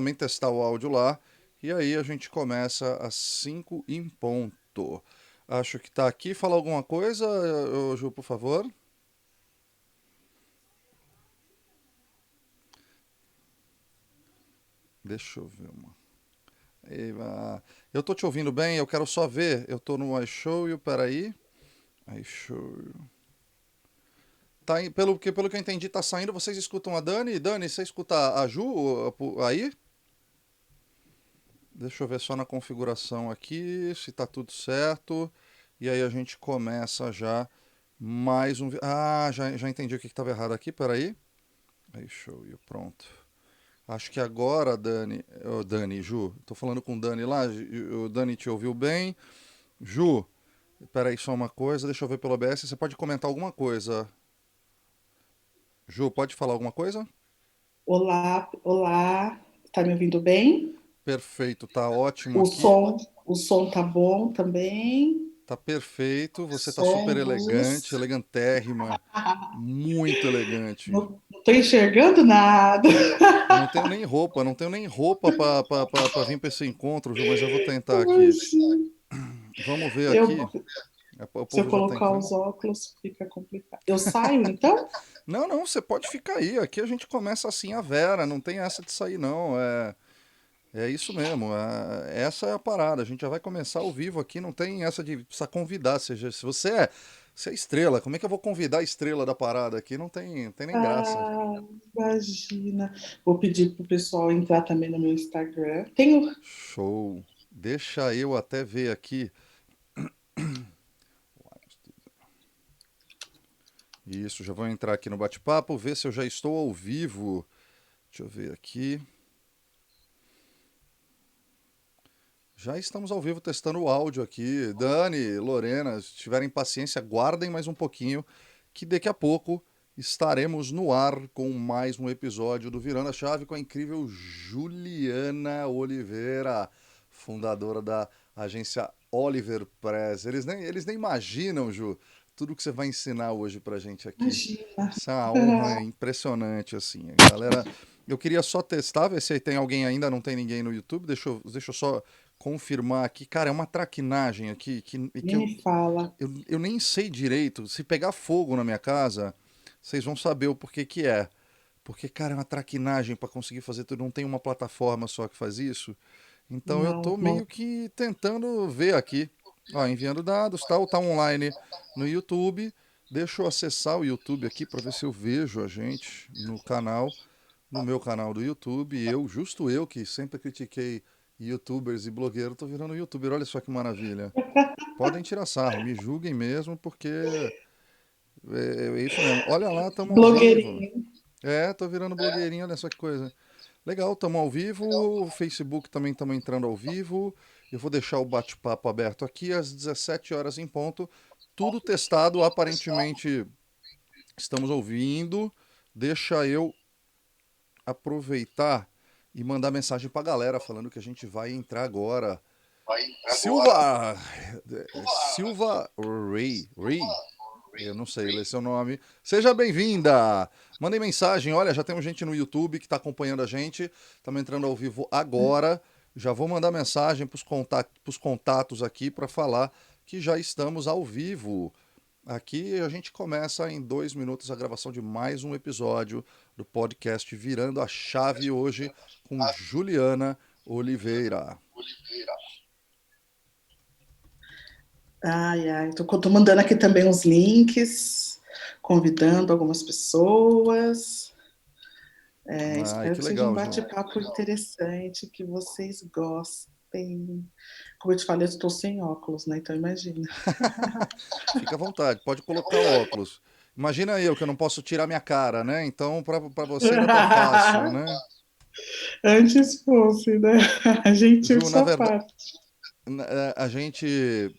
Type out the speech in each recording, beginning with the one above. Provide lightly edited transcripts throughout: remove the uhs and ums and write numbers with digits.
também testar o áudio lá. E aí a gente começa às 5 em ponto. Acho que tá aqui. Fala alguma coisa, Ju, por favor. Deixa eu ver uma. Eu tô te ouvindo bem, eu quero só ver. Eu tô no iShow, peraí. iShow. Tá, pelo que eu entendi, tá saindo. Vocês escutam a Dani? Dani, você escuta a Ju aí? Deixa eu ver só na configuração aqui, se tá tudo certo. E aí a gente começa já mais um. Já entendi o que estava errado aqui, peraí. Aí, show, e pronto. Acho que agora, Dani. Dani, Ju, tô falando com o Dani lá. O Dani te ouviu bem. Ju, peraí, só uma coisa, deixa eu ver pelo OBS. Você pode comentar alguma coisa? Ju, pode falar alguma coisa? Olá, olá, tá me ouvindo bem? Perfeito, tá ótimo O aqui. som, o som tá bom também. Tá perfeito, você tá super Som, elegante, luz. elegantérrima, muito elegante. Não tô enxergando nada. Eu não tenho nem roupa, não tenho nem roupa pra vir pra esse encontro, Ju, mas eu vou tentar aqui. Imagina. Vamos ver Eu, aqui. O se eu povo já tá colocar entrando. os óculos, fica complicado. Eu saio, então? Não, não, você pode ficar aí. Aqui a gente começa assim a Vera, não tem essa de sair, não. É isso mesmo. Essa é a parada. A gente já vai começar ao vivo aqui, não tem essa de precisar convidar. Seja, se é estrela, como é que eu vou convidar a estrela da parada aqui? Não tem nem graça. Ah, imagina. Vou pedir pro pessoal entrar também no meu Instagram. Tenho. Show. Deixa eu até ver aqui. Isso, já vou entrar aqui no bate-papo, ver se eu já estou ao vivo. Deixa eu ver aqui. Já estamos ao vivo testando o áudio aqui. Dani, Lorena, se tiverem paciência, guardem mais um pouquinho, que daqui a pouco estaremos no ar com mais um episódio do Virando a Chave com a incrível Juliana Oliveira, fundadora da agência Oliver Press. Eles nem imaginam, Ju, tudo que você vai ensinar hoje pra gente aqui. Imagina. Isso é uma honra impressionante, assim. Galera, eu queria só testar, ver se aí tem alguém ainda, não tem ninguém no YouTube. Deixa eu só confirmar aqui. Cara, é uma traquinagem aqui que Nem me fala. eu nem sei direito. Se pegar fogo na minha casa, vocês vão saber o porquê que é. Porque, cara, é uma traquinagem para conseguir fazer tudo. Não tem uma plataforma só que faz isso. Então eu Não, tô não. meio que tentando ver aqui. Ó, enviando dados, tal, tá online no YouTube. Deixa eu acessar o YouTube aqui para ver se eu vejo a gente no canal, no meu canal do YouTube. Justo eu que sempre critiquei YouTubers e blogueiros, tô virando YouTuber. Olha só que maravilha. Podem tirar sarro, me julguem mesmo, porque é isso mesmo. Olha lá, tamo ao vivo. Blogueirinho. Tô virando blogueirinho, olha só que coisa. Legal, tamo ao vivo, o Facebook também estamos entrando ao vivo. Eu vou deixar o bate-papo aberto aqui às 17 horas em ponto. Tudo testado, aparentemente estamos ouvindo. Deixa eu aproveitar e mandar mensagem pra galera falando que a gente vai entrar agora. Silva! Silva Ray. Eu não sei ler seu nome. Seja bem-vinda! Mandem mensagem. Olha, já temos gente no YouTube que está acompanhando a gente. Estamos entrando ao vivo agora. Já vou mandar mensagem para os contatos aqui para falar que já estamos ao vivo. Aqui a gente começa em 2 minutos a gravação de mais um episódio do podcast Virando a Chave hoje com Juliana Oliveira. Ai, ai. Tô mandando aqui também os links, convidando algumas pessoas. Ai, Espero que que seja um legal, Ju. bate-papo interessante, que vocês gostem. Como eu te falei, eu estou sem óculos, né? Então imagina. Fica à vontade, pode colocar o óculos. Imagina eu que eu não posso tirar minha cara, né? Então, para você ainda tá fácil, né? Antes fosse, né? A gentil de Ju, na sua verdade, parte. a gente,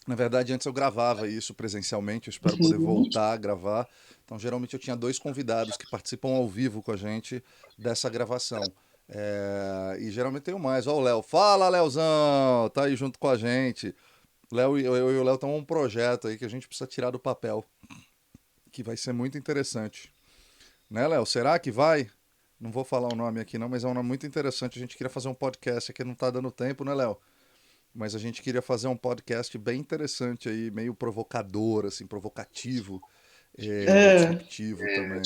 na verdade, antes eu gravava isso presencialmente, eu espero poder Uhum. voltar a gravar. Então, geralmente eu tinha dois convidados que participam ao vivo com a gente dessa gravação. E geralmente tenho mais. Ó, o Léo. Fala, Léozão! Tá aí junto com a gente. Léo, eu e o Léo temos um projeto aí que a gente precisa tirar do papel, que vai ser muito interessante. Né, Léo? Será que vai? Não vou falar o nome aqui não, mas é um nome muito interessante. A gente queria fazer um podcast aqui, não tá dando tempo, né, Léo? Mas a gente queria fazer um podcast bem interessante aí, meio provocador, assim, provocativo, É, disruptivo também.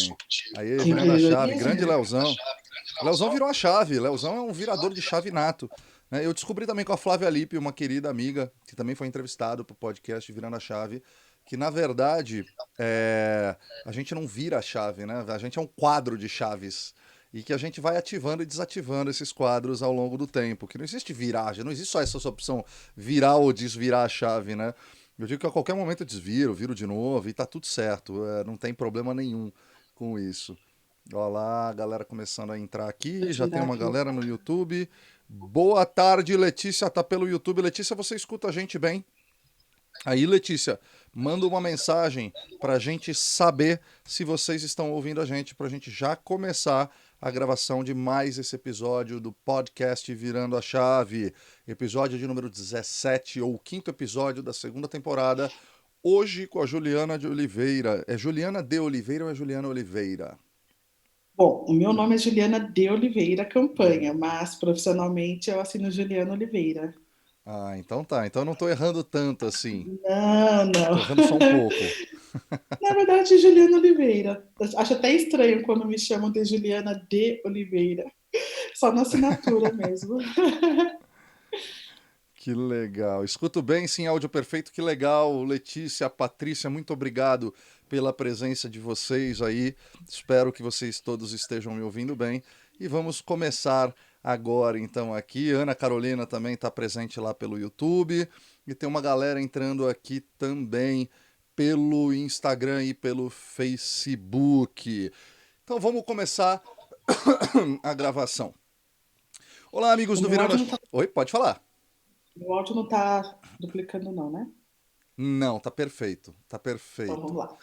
Aí, virando a chave, empreendedorismo? grande Leozão. Leozão virou a chave. Leozão é um virador de chave nato. Né? Eu descobri também com a Flávia Lippe, uma querida amiga, que também foi entrevistado pro podcast Virando a Chave, que na verdade a gente não vira a chave, né? A gente é um quadro de chaves. E que a gente vai ativando e desativando esses quadros ao longo do tempo. Que não existe viragem, não existe só essa opção virar ou desvirar a chave, né? Eu digo que a qualquer momento eu desviro, viro de novo e tá tudo certo. Não tem problema nenhum com isso. Olha lá, a galera começando a entrar Vou aqui. Já tem tirar uma aqui. galera no YouTube. Boa tarde, Letícia. Tá pelo YouTube. Letícia, você escuta a gente bem? Aí, Letícia, manda uma mensagem para a gente saber se vocês estão ouvindo a gente, para a gente já começar a gravação de mais esse episódio do podcast Virando a Chave. Episódio de número 17, ou o quinto episódio da segunda temporada. Hoje com a Juliana de Oliveira. É Juliana de Oliveira ou é Juliana Oliveira? Bom, o meu nome é Juliana de Oliveira Campanha, mas profissionalmente eu assino Juliana Oliveira. Ah, então tá. Então eu não tô errando tanto assim. Não, não. Tô errando só um pouco. Na verdade, Juliana Oliveira. Acho até estranho quando me chamam de Juliana de Oliveira. Só na assinatura mesmo. Que legal. Escuto bem, sim, áudio perfeito. Que legal, Letícia, Patrícia, muito obrigado pela presença de vocês aí. Espero que vocês todos estejam me ouvindo bem. E vamos começar agora, então, aqui. Ana Carolina também está presente lá pelo YouTube. E tem uma galera entrando aqui também pelo Instagram e pelo Facebook. Então vamos começar a gravação. Olá, amigos O do meu Virando. áudio não tá, Oi, pode falar. o áudio não tá duplicando, não, né? Não, tá perfeito, tá Então vamos perfeito. lá.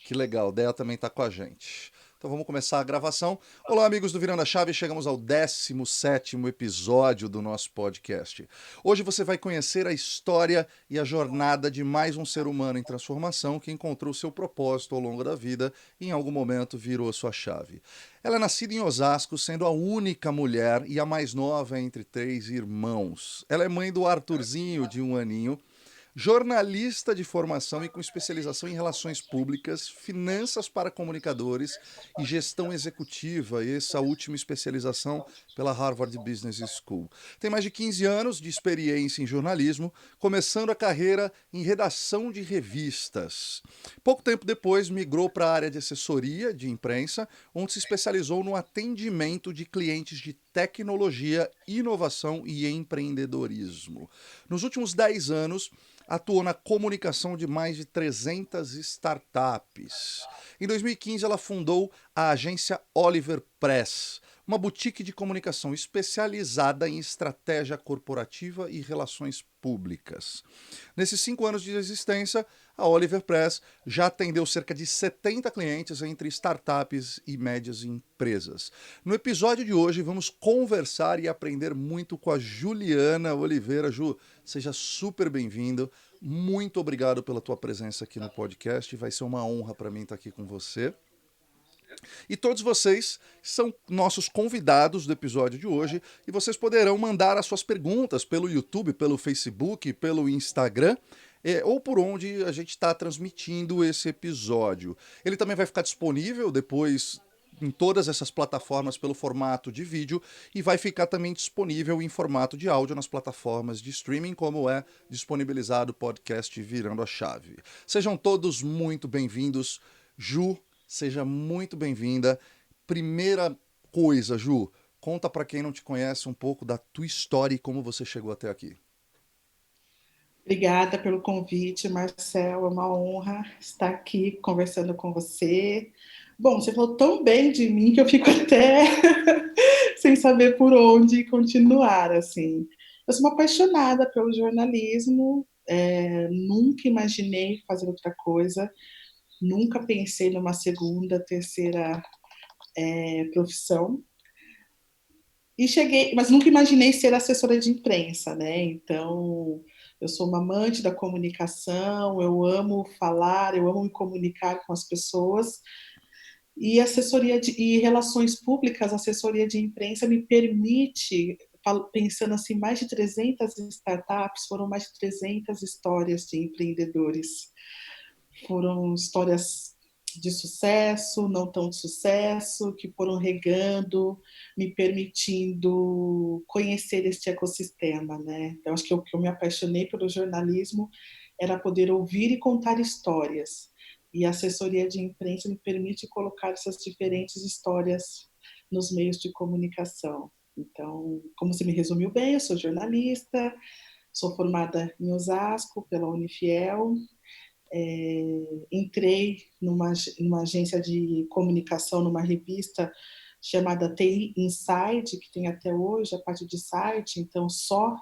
Que legal, Dea também tá com a gente. Então vamos começar a gravação. Olá, amigos do Virando a Chave, chegamos ao 17º episódio do nosso podcast. Hoje você vai conhecer a história e a jornada de mais um ser humano em transformação que encontrou seu propósito ao longo da vida e em algum momento virou sua chave. Ela é nascida em Osasco, sendo a única mulher e a mais nova entre 3 irmãos. Ela é mãe do Arthurzinho, de 1 aninho, jornalista de formação e com especialização em relações públicas, finanças para comunicadores e gestão executiva, essa última especialização pela Harvard Business School. Tem mais de 15 anos de experiência em jornalismo, começando a carreira em redação de revistas. Pouco tempo depois, migrou para a área de assessoria de imprensa, onde se especializou no atendimento de clientes de tecnologia, inovação e empreendedorismo. Nos últimos 10 anos, atuou na comunicação de mais de 300 startups. Em 2015, ela fundou a agência Oliver Press, uma boutique de comunicação especializada em estratégia corporativa e relações públicas. Nesses 5 anos de existência, a Oliver Press já atendeu cerca de 70 clientes entre startups e médias empresas. No episódio de hoje, vamos conversar e aprender muito com a Juliana Oliveira. Ju, seja super bem-vindo. Muito obrigado pela tua presença aqui no podcast. Vai ser uma honra para mim estar aqui com você. E todos vocês são nossos convidados do episódio de hoje e vocês poderão mandar as suas perguntas pelo YouTube, pelo Facebook, pelo Instagram. Ou por onde a gente está transmitindo esse episódio. Ele também vai ficar disponível depois em todas essas plataformas pelo formato de vídeo e vai ficar também disponível em formato de áudio nas plataformas de streaming, como é disponibilizado o podcast Virando a Chave. Sejam todos muito bem-vindos. Ju, seja muito bem-vinda. Primeira coisa, Ju, conta para quem não te conhece um pouco da tua história e como você chegou até aqui. Obrigada pelo convite, Marcel. É uma honra estar aqui conversando com você. Bom, você falou tão bem de mim que eu fico até sem saber por onde continuar, assim. Eu sou uma apaixonada pelo jornalismo, nunca imaginei fazer outra coisa, nunca pensei numa segunda, terceira profissão. E cheguei, mas nunca imaginei ser assessora de imprensa, né? Então, eu sou uma amante da comunicação, eu amo falar, eu amo me comunicar com as pessoas. E e relações públicas, assessoria de imprensa me permite, pensando assim, mais de 300 startups, foram mais de 300 histórias de empreendedores. Foram histórias de sucesso, não tão de sucesso, que foram regando, me permitindo conhecer este ecossistema, né? Então, acho que o que eu me apaixonei pelo jornalismo era poder ouvir e contar histórias. E a assessoria de imprensa me permite colocar essas diferentes histórias nos meios de comunicação. Então, como você me resumiu bem, eu sou jornalista, sou formada em Osasco pela Unifiel, entrei numa agência de comunicação, numa revista chamada TI Inside, que tem até hoje a parte de site, então só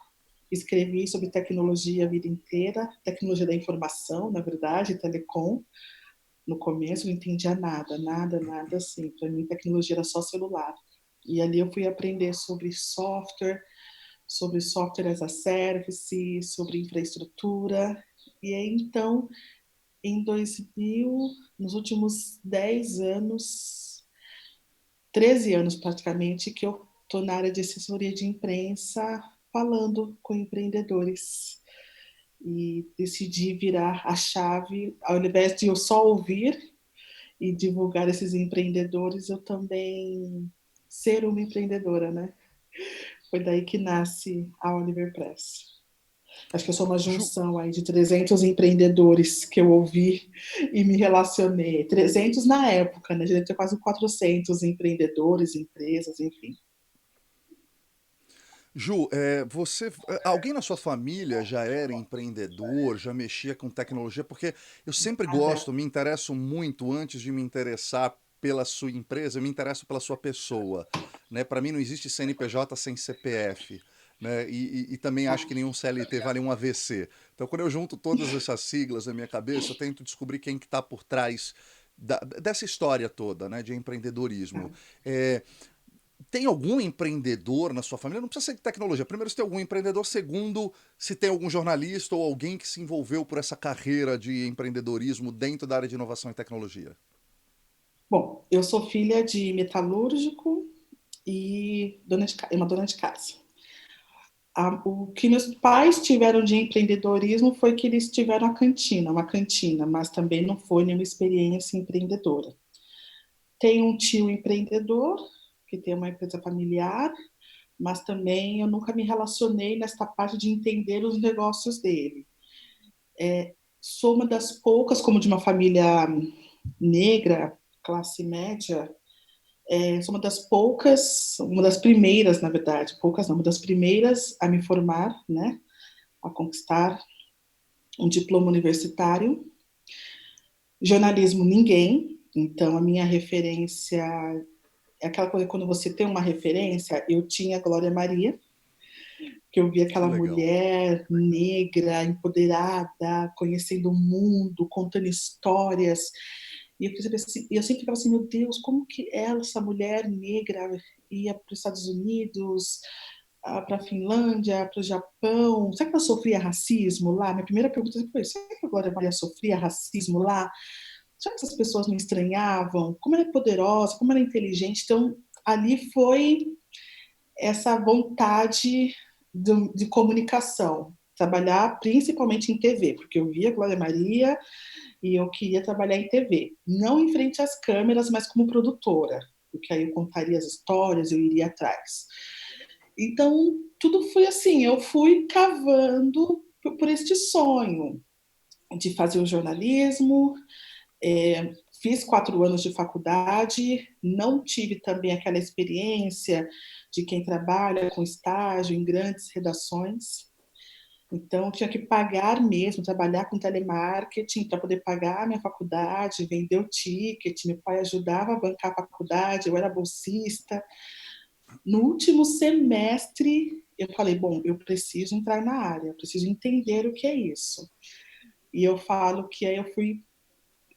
escrevi sobre tecnologia a vida inteira, tecnologia da informação, na verdade, telecom. No começo não entendia nada assim. Para mim, tecnologia era só celular. E ali eu fui aprender sobre software as a service, sobre infraestrutura. E aí, então, em 2000, nos últimos 10 anos, 13 anos praticamente, que eu estou na área de assessoria de imprensa, falando com empreendedores. E decidi virar a chave, ao invés de eu só ouvir e divulgar esses empreendedores, eu também ser uma empreendedora, né? Foi daí que nasce a Oliver Press. Acho que eu sou uma Ju, junção aí de 300 empreendedores que eu ouvi e me relacionei. 300 na época, né? A gente tem quase 400 empreendedores, empresas, enfim. Ju, alguém na sua família já era empreendedor, já mexia com tecnologia? Porque eu sempre Nada. gosto, me interesso muito antes de me interessar pela sua empresa, eu me interesso pela sua pessoa, né? Para mim não existe CNPJ sem CPF, né? E também acho que nenhum CLT vale um AVC. Então, quando eu junto todas essas siglas na minha cabeça, eu tento descobrir quem que está por trás dessa história toda, né, de empreendedorismo. É, tem algum empreendedor na sua família? Não precisa ser de tecnologia. Primeiro, se tem algum empreendedor. Segundo, se tem algum jornalista ou alguém que se envolveu por essa carreira de empreendedorismo dentro da área de inovação e tecnologia. Bom, eu sou filha de metalúrgico e uma dona de casa. O que meus pais tiveram de empreendedorismo foi que eles tiveram uma cantina, mas também não foi nenhuma experiência empreendedora. Tem um tio empreendedor, que tem uma empresa familiar, mas também eu nunca me relacionei nessa parte de entender os negócios dele. Sou uma das poucas, como de uma família negra, classe média, sou uma das poucas, uma das primeiras, na verdade, poucas não, uma das primeiras a me formar, né, a conquistar um diploma universitário. Jornalismo, ninguém. Então, a minha referência é aquela coisa, quando você tem uma referência, eu tinha a Glória Maria, que eu via Que aquela legal. mulher negra, empoderada, conhecendo o mundo, contando histórias. E eu sempre ficava assim, meu Deus, como que ela, essa mulher negra, ia para os Estados Unidos, para a Finlândia, para o Japão? Será que ela sofria racismo lá? Minha primeira pergunta foi: será que a Glória Maria sofria racismo lá? Será que essas pessoas não estranhavam? Como ela é poderosa, como ela é inteligente? Então, ali foi essa vontade de comunicação, trabalhar principalmente em TV, porque eu via Glória Maria e eu queria trabalhar em TV, não em frente às câmeras, mas como produtora, porque aí eu contaria as histórias, eu iria atrás. Então, tudo foi assim, eu fui cavando por este sonho de fazer o jornalismo, fiz 4 anos de faculdade, não tive também aquela experiência de quem trabalha com estágio em grandes redações. Então, eu tinha que pagar mesmo, trabalhar com telemarketing para poder pagar a minha faculdade, vender o ticket. Meu pai ajudava a bancar a faculdade, eu era bolsista. No último semestre, eu falei: bom, eu preciso entrar na área, eu preciso entender o que é isso. E eu falo que aí eu fui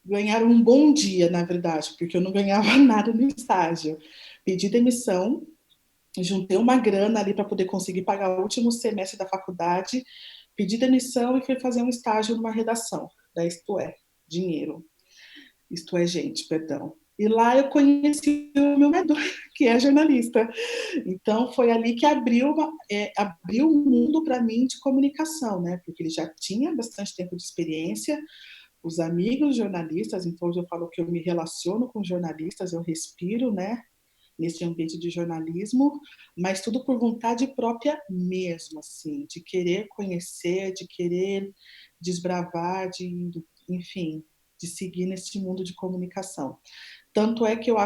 ganhar um bom dia, na verdade, porque eu não ganhava nada no estágio. Pedi demissão, juntei uma grana ali para poder conseguir pagar o último semestre da faculdade, pedi demissão e fui fazer um estágio numa redação da Isto É, Dinheiro. Isto É Gente, perdão. E lá eu conheci o meu marido, que é jornalista. Então foi ali que abriu um mundo para mim de comunicação, né? Porque ele já tinha bastante tempo de experiência, os amigos jornalistas, então hoje eu falo que eu me relaciono com jornalistas, eu respiro, né? Nesse ambiente de jornalismo, mas tudo por vontade própria mesmo, assim, de querer conhecer, de querer desbravar, enfim, de seguir nesse mundo de comunicação. Tanto é que eu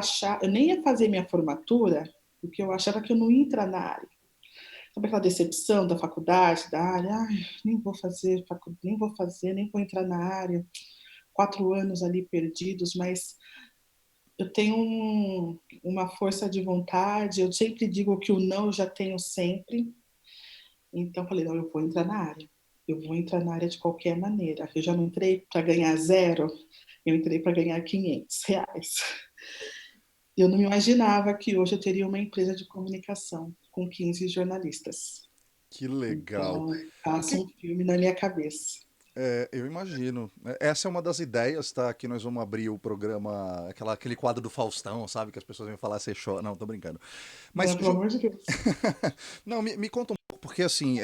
nem ia fazer minha formatura, porque eu achava que eu não ia entrar na área. Sabe aquela decepção da faculdade, da área? Ai, nem vou fazer faculdade, nem vou entrar na área. 4 anos ali perdidos, mas eu tenho uma força de vontade, eu sempre digo que o não eu já tenho sempre, então eu falei, não, eu vou entrar na área, eu vou entrar na área de qualquer maneira, eu já não entrei para ganhar zero, eu entrei para ganhar R$ 500. Eu não me imaginava que hoje eu teria uma empresa de comunicação com 15 jornalistas. Que legal. Então, O passa que, um filme na minha cabeça. eu imagino. Essa é uma das ideias, tá? Que nós vamos abrir o programa, aquele quadro do Faustão, sabe? Que as pessoas vêm falar, você chora. Não, tô brincando. Mas, Não, pelo amor de Deus. não, me conta um pouco, porque assim,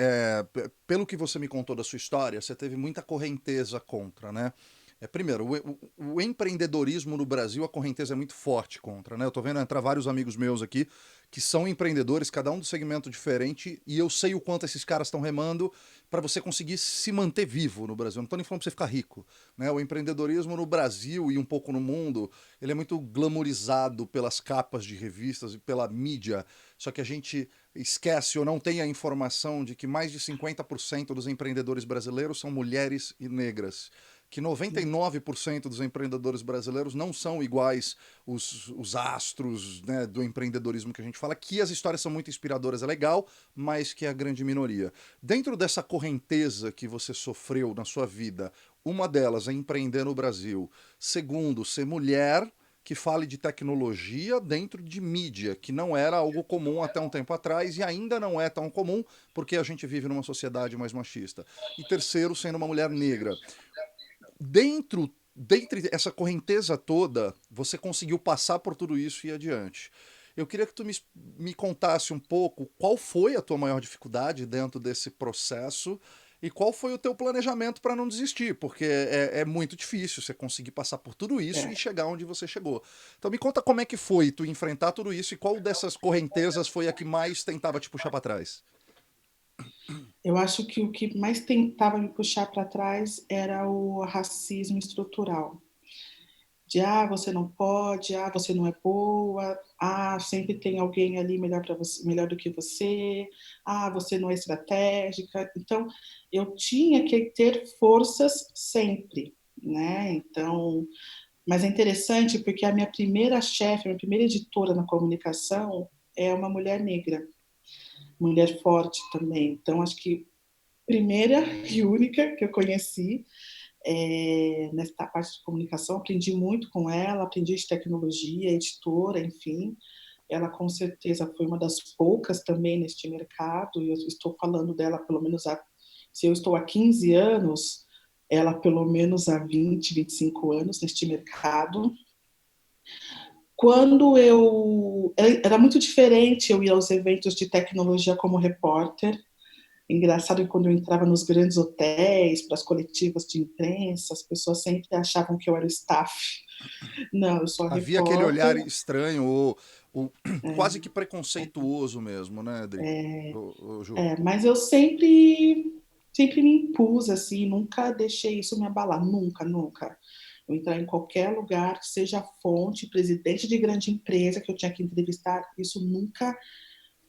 pelo que você me contou da sua história, você teve muita correnteza contra, né? Primeiro, o empreendedorismo no Brasil, a correnteza é muito forte contra, né? Eu tô vendo entrar vários amigos meus aqui que são empreendedores, cada um do segmento diferente, e eu sei o quanto esses caras estão remando para você conseguir se manter vivo no Brasil. Não tô nem falando pra você ficar rico, né? O empreendedorismo no Brasil e um pouco no mundo, ele é muito glamorizado pelas capas de revistas e pela mídia, só que a gente esquece ou não tem a informação de que mais de 50% dos empreendedores brasileiros são mulheres e negras, que 99% dos empreendedores brasileiros não são iguais os astros, né, do empreendedorismo que a gente fala, que as histórias são muito inspiradoras, é legal, mas que é a grande minoria. Dentro dessa correnteza que você sofreu na sua vida, uma delas é empreender no Brasil, segundo, ser mulher que fale de tecnologia dentro de mídia, que não era algo comum até um tempo atrás e ainda não é tão comum porque a gente vive numa sociedade mais machista. E terceiro, sendo uma mulher negra. Dentre essa correnteza toda, você conseguiu passar por tudo isso e ir adiante. Eu queria que tu me contasse um pouco qual foi a tua maior dificuldade dentro desse processo e qual foi o teu planejamento para não desistir, porque é muito difícil você conseguir passar por tudo isso e É. chegar onde você chegou. Então me conta como é que foi tu enfrentar tudo isso e qual dessas correntezas foi a que mais tentava te puxar para trás. Eu acho que o que mais tentava me puxar para trás era o racismo estrutural. De você não pode, você não é boa, sempre tem alguém ali melhor para você, melhor do que você, você não é estratégica. Então, eu tinha que ter forças sempre, né? Então, mas é interessante porque a minha primeira chefe, a minha primeira editora na comunicação é uma mulher negra, mulher forte também. Então, acho que primeira e única que eu conheci nessa parte de comunicação. Aprendi muito com ela, aprendi de tecnologia, editora, enfim. Ela com certeza foi uma das poucas também neste mercado, e eu estou falando dela pelo menos se eu estou há 15 anos, ela pelo menos há 20, 25 anos neste mercado. Quando era muito diferente eu ir aos eventos de tecnologia como repórter. Engraçado que quando eu entrava nos grandes hotéis, para as coletivas de imprensa, as pessoas sempre achavam que eu era o staff. Não, eu sou a Havia aquele repórter. olhar estranho, ou quase que preconceituoso mesmo, né, Adri? Ju? Mas eu sempre me impus assim, nunca deixei isso me abalar, nunca, nunca. Eu entrar em qualquer lugar, seja fonte, presidente de grande empresa que eu tinha que entrevistar, isso nunca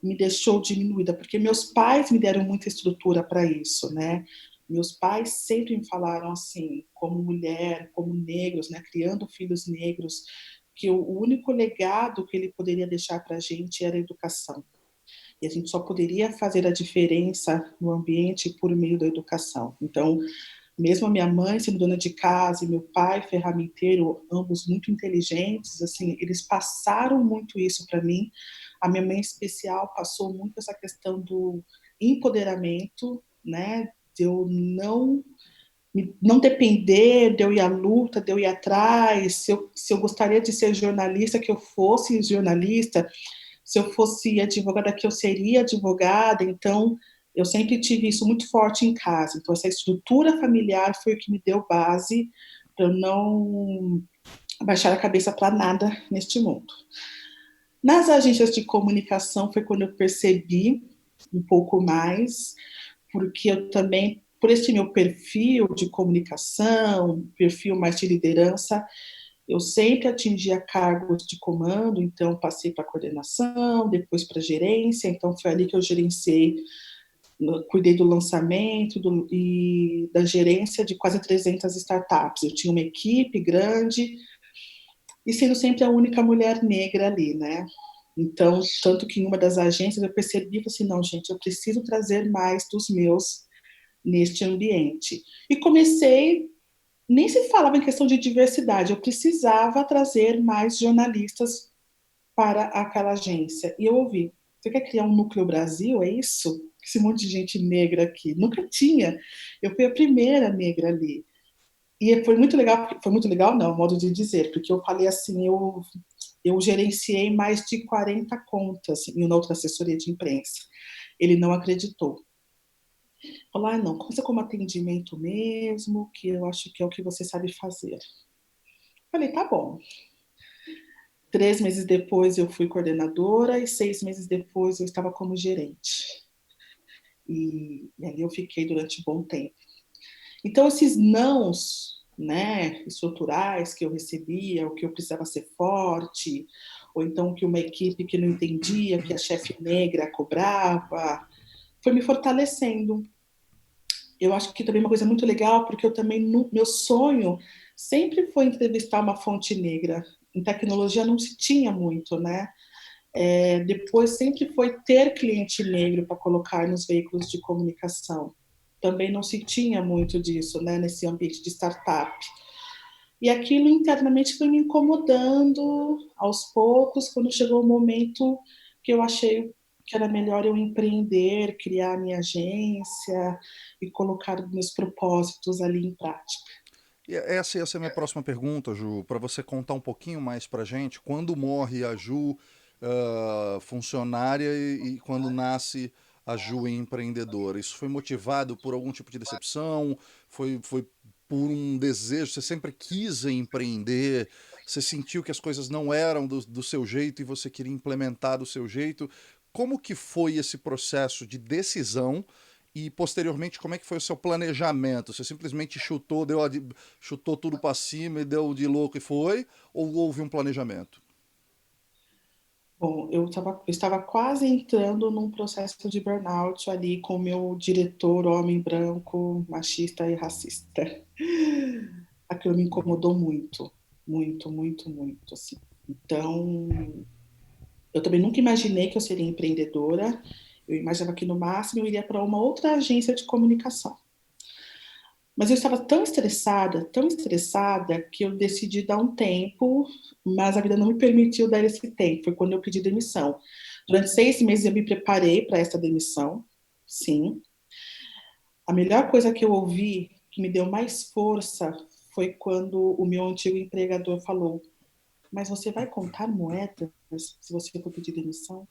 me deixou diminuída, porque meus pais me deram muita estrutura para isso, né? Meus pais sempre me falaram assim, como mulher, como negros, né, criando filhos negros, que o único legado que ele poderia deixar para a gente era a educação. E a gente só poderia fazer a diferença no ambiente por meio da educação. Então, mesmo a minha mãe sendo dona de casa e meu pai ferramenteiro, ambos muito inteligentes, assim, eles passaram muito isso para mim. A minha mãe em especial passou muito essa questão do empoderamento, né? De eu não não depender de eu ir à luta, de eu ir atrás, se eu gostaria de ser jornalista, que eu fosse jornalista, se eu fosse advogada, que eu seria advogada. Então, eu sempre tive isso muito forte em casa. Então, essa estrutura familiar foi o que me deu base para eu não baixar a cabeça para nada neste mundo. Nas agências de comunicação foi quando eu percebi um pouco mais, porque eu também, por esse meu perfil de comunicação, perfil mais de liderança, eu sempre atingia cargos de comando, então passei para coordenação, depois para gerência, então foi ali que eu gerenciei, cuidei do lançamento e da gerência de quase 300 startups. Eu tinha uma equipe grande e sendo sempre a única mulher negra ali, né? Então, tanto que em uma das agências eu percebi assim, não, gente, eu preciso trazer mais dos meus neste ambiente. E comecei, nem se falava em questão de diversidade, eu precisava trazer mais jornalistas para aquela agência. E eu ouvi, você quer criar um núcleo Brasil, é isso? Esse monte de gente negra aqui. Nunca tinha. Eu fui a primeira negra ali. E foi muito legal não, modo de dizer, porque eu falei assim, eu gerenciei mais de 40 contas em uma outra assessoria de imprensa. Ele não acreditou. Falou, ah, não, começa como atendimento mesmo, que eu acho que é o que você sabe fazer. Falei, tá bom. 3 meses depois eu fui coordenadora e 6 meses depois eu estava como gerente. E ali eu fiquei durante um bom tempo. Então, esses nãos, né, estruturais que eu recebia, o que eu precisava ser forte, ou então que uma equipe que não entendia, que a chefe negra cobrava, foi me fortalecendo. Eu acho que também é uma coisa muito legal, porque eu também, meu sonho sempre foi entrevistar uma fonte negra. Em tecnologia não se tinha muito, né? Depois sempre foi ter cliente negro para colocar nos veículos de comunicação. Também não se tinha muito disso, né, nesse ambiente de startup. E aquilo internamente foi me incomodando aos poucos, quando chegou o momento que eu achei que era melhor eu empreender, criar minha agência e colocar meus propósitos ali em prática. E essa é a minha próxima pergunta, Ju, para você contar um pouquinho mais para gente. Quando morre a Ju, funcionária, e quando nasce a Ju empreendedora? Isso foi motivado por algum tipo de decepção? Foi por um desejo? Você sempre quis empreender? Você sentiu que as coisas não eram do seu jeito e você queria implementar do seu jeito? Como que foi esse processo de decisão? E posteriormente, como é que foi o seu planejamento? Você simplesmente chutou, chutou tudo para cima e deu de louco e foi? Ou houve um planejamento? Bom, eu estava quase entrando num processo de burnout ali com o meu diretor, homem branco, machista e racista. Aquilo me incomodou muito, muito, muito, muito, assim. Então, eu também nunca imaginei que eu seria empreendedora. Eu imaginava que no máximo eu iria para uma outra agência de comunicação. Mas eu estava tão estressada, que eu decidi dar um tempo, mas a vida não me permitiu dar esse tempo. Foi quando eu pedi demissão. Durante 6 meses eu me preparei para essa demissão, sim. A melhor coisa que eu ouvi, que me deu mais força, foi quando o meu antigo empregador falou: mas você vai contar moedas se você for pedir demissão?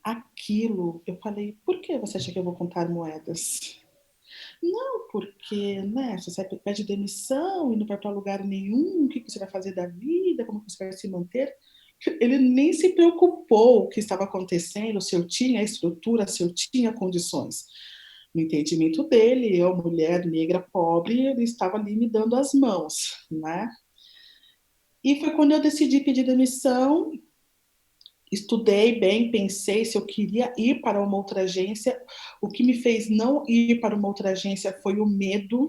Aquilo, eu falei: por que você acha que eu vou contar moedas? Não, porque, né, se você pede demissão e não vai para lugar nenhum, o que você vai fazer da vida, como você vai se manter? Ele nem se preocupou o que estava acontecendo, se eu tinha estrutura, se eu tinha condições. No entendimento dele, eu, mulher negra pobre, ele estava ali me dando as mãos, né? E foi quando eu decidi pedir demissão, estudei bem, pensei se eu queria ir para uma outra agência. O que me fez não ir para uma outra agência foi o medo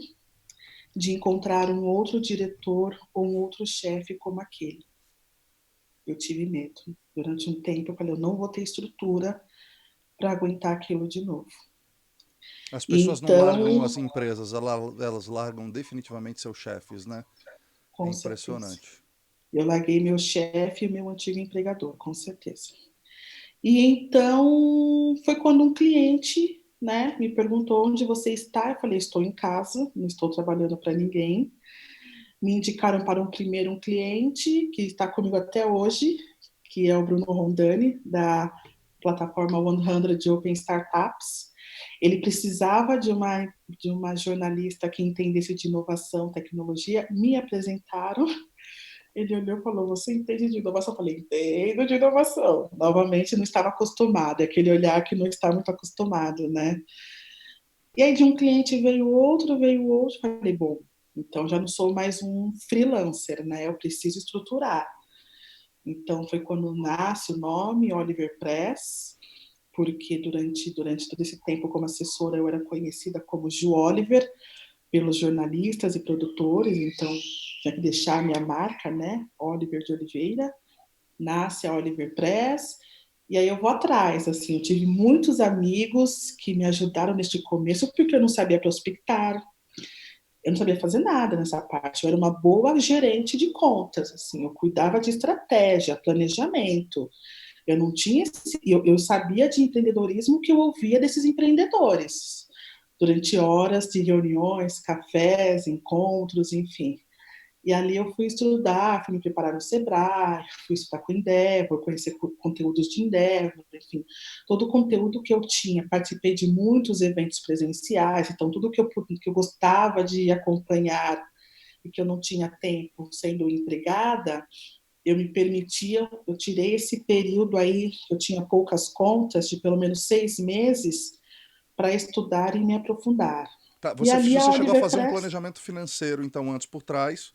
de encontrar um outro diretor ou um outro chefe como aquele. Eu tive medo. Durante um tempo eu falei, eu não vou ter estrutura para aguentar aquilo de novo. As pessoas não largam Então, as empresas, elas largam definitivamente seus chefes, né? É com certeza, impressionante. eu larguei meu chefe e meu antigo empregador, com certeza. E então foi quando um cliente né? Me perguntou onde você está. Eu falei, estou em casa, não estou trabalhando para ninguém. Me indicaram para um cliente que está comigo até hoje, que é o Bruno Rondani, da plataforma 100 Open Startups. Ele precisava de uma jornalista que entendesse de inovação, tecnologia. Me apresentaram. Ele olhou e falou: Você entende de inovação? Eu falei: Entendo de inovação. Novamente, não estava acostumado, é aquele olhar que não está muito acostumado, né? E aí, de um cliente veio outro. Falei: Bom, então já não sou mais um freelancer, né? Eu preciso estruturar. Então, foi quando nasce o nome Oliver Press, porque durante todo esse tempo, como assessora, eu era conhecida como Ju Oliver pelos jornalistas e produtores, então tinha que deixar a minha marca, né? Oliver de Oliveira. Nasce a Oliver Press, e aí eu vou atrás, assim, eu tive muitos amigos que me ajudaram neste começo, porque eu não sabia prospectar, eu não sabia fazer nada nessa parte, eu era uma boa gerente de contas, assim, eu cuidava de estratégia, planejamento, eu não tinha, eu sabia de empreendedorismo que eu ouvia desses empreendedores, durante horas de reuniões, cafés, encontros, enfim. E ali eu fui estudar, fui me preparar no Sebrae, fui estudar com Endeavor, conhecer conteúdos de Endeavor, enfim, todo o conteúdo que eu tinha. Participei de muitos eventos presenciais, então tudo que eu gostava de acompanhar e que eu não tinha tempo sendo empregada, eu me permitia, eu tirei esse período aí, eu tinha poucas contas, de pelo menos 6 meses, para estudar e me aprofundar. Tá, E ali a você chegou a Oliver fazer um Press. planejamento financeiro, então, antes por trás,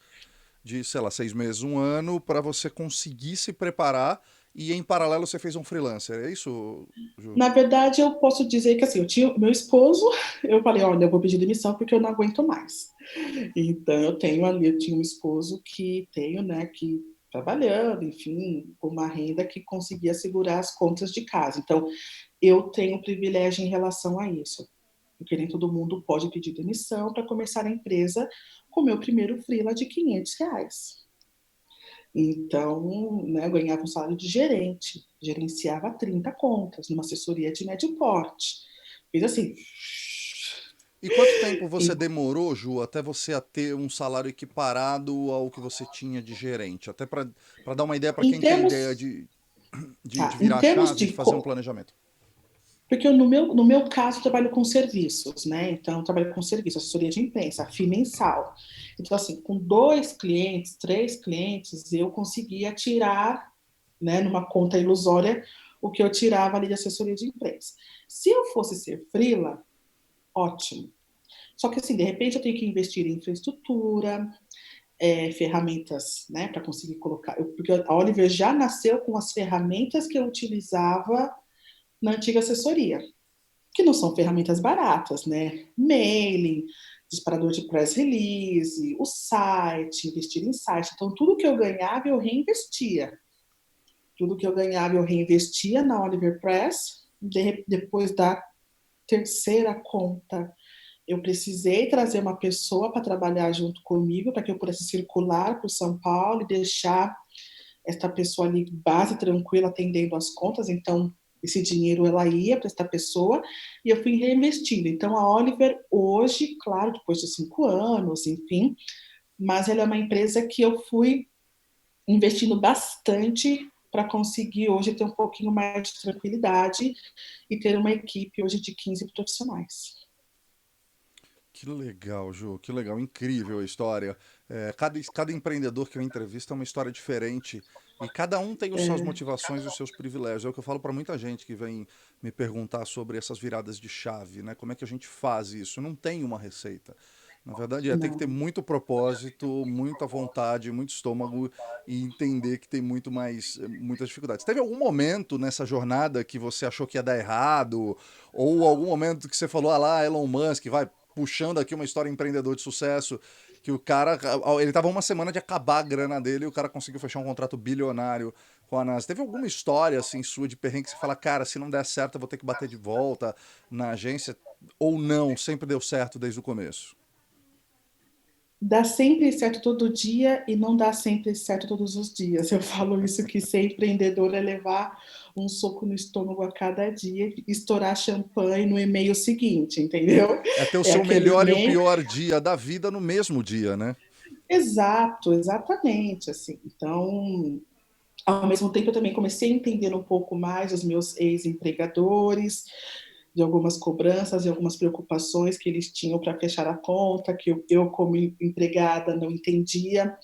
de, sei lá, 6 meses, um ano, para você conseguir se preparar e em paralelo você fez um freelancer. É isso, Ju? Na verdade, eu posso dizer que assim, eu tinha o meu esposo, eu falei, olha, eu vou pedir demissão porque eu não aguento mais. Então, eu tinha um esposo que tenho, né, que trabalhando, enfim, com uma renda que conseguia segurar as contas de casa. Então, eu tenho privilégio em relação a isso, porque nem todo mundo pode pedir demissão para começar a empresa com o meu primeiro freela de R$ 500. Então, né, eu ganhava um salário de gerente, gerenciava 30 contas numa assessoria de médio porte. Fiz assim. E quanto tempo você E, demorou, Ju, até você a ter um salário equiparado ao que você tinha de gerente? Até para dar uma ideia para em quem tem ideia termos, de em virar a termos chave, de de. fazer um planejamento. Porque no meu caso, eu trabalho com serviços, né? Então, eu trabalho com serviço, assessoria de imprensa, FII mensal. Então, assim, com 2 clientes, 3 clientes, eu conseguia tirar, né, numa conta ilusória, o que eu tirava ali de assessoria de imprensa. Se eu fosse ser freela, ótimo. Só que, assim, de repente eu tenho que investir em infraestrutura, ferramentas, né, para conseguir colocar. Porque a Oliver já nasceu com as ferramentas que eu utilizava na antiga assessoria, que não são ferramentas baratas, né? Mailing, disparador de press release, o site, investir em site. Então, tudo que eu ganhava, eu reinvestia. Tudo que eu ganhava, eu reinvestia na Oliver Press. Depois da terceira conta, eu precisei trazer uma pessoa para trabalhar junto comigo, para que eu pudesse circular por São Paulo e deixar esta pessoa ali, base tranquila, atendendo as contas. Então, esse dinheiro ela ia para esta pessoa e eu fui reinvestindo. Então, a Oliver, hoje, claro, depois de 5 anos, enfim, mas ela é uma empresa que eu fui investindo bastante para conseguir hoje ter um pouquinho mais de tranquilidade e ter uma equipe hoje de 15 profissionais. Que legal, Ju, que legal, incrível a história. Cada empreendedor que eu entrevisto é uma história diferente e cada um tem as suas É, motivações e os seus privilégios. É o que eu falo para muita gente que vem me perguntar sobre essas viradas de chave, né? Como é que a gente faz isso? Não tem uma receita. Na verdade, tem que ter não. muito propósito, muita vontade, muito estômago e entender que tem muitas dificuldades. Teve algum momento nessa jornada que você achou que ia dar errado? Ou algum momento que você falou, ah lá, Elon Musk, vai, puxando aqui uma história empreendedor de sucesso, que o cara, ele tava uma semana de acabar a grana dele e o cara conseguiu fechar um contrato bilionário com a NASA. Teve alguma história assim sua de perrengue que você fala, cara, se não der certo eu vou ter que bater de volta na agência ou não, sempre deu certo desde o começo? dá sempre certo todo dia e não dá sempre certo todos os dias. Eu falo isso que ser empreendedor é levar um soco no estômago a cada dia, estourar champanhe no e-mail seguinte, entendeu? É ter o É seu aquele melhor e o e-mail. pior dia da vida no mesmo dia, né? Exato, exatamente, assim. Então, ao mesmo tempo, eu também comecei a entender um pouco mais os meus ex-empregadores, de algumas cobranças e algumas preocupações que eles tinham para fechar a conta, que eu, como empregada, não entendia.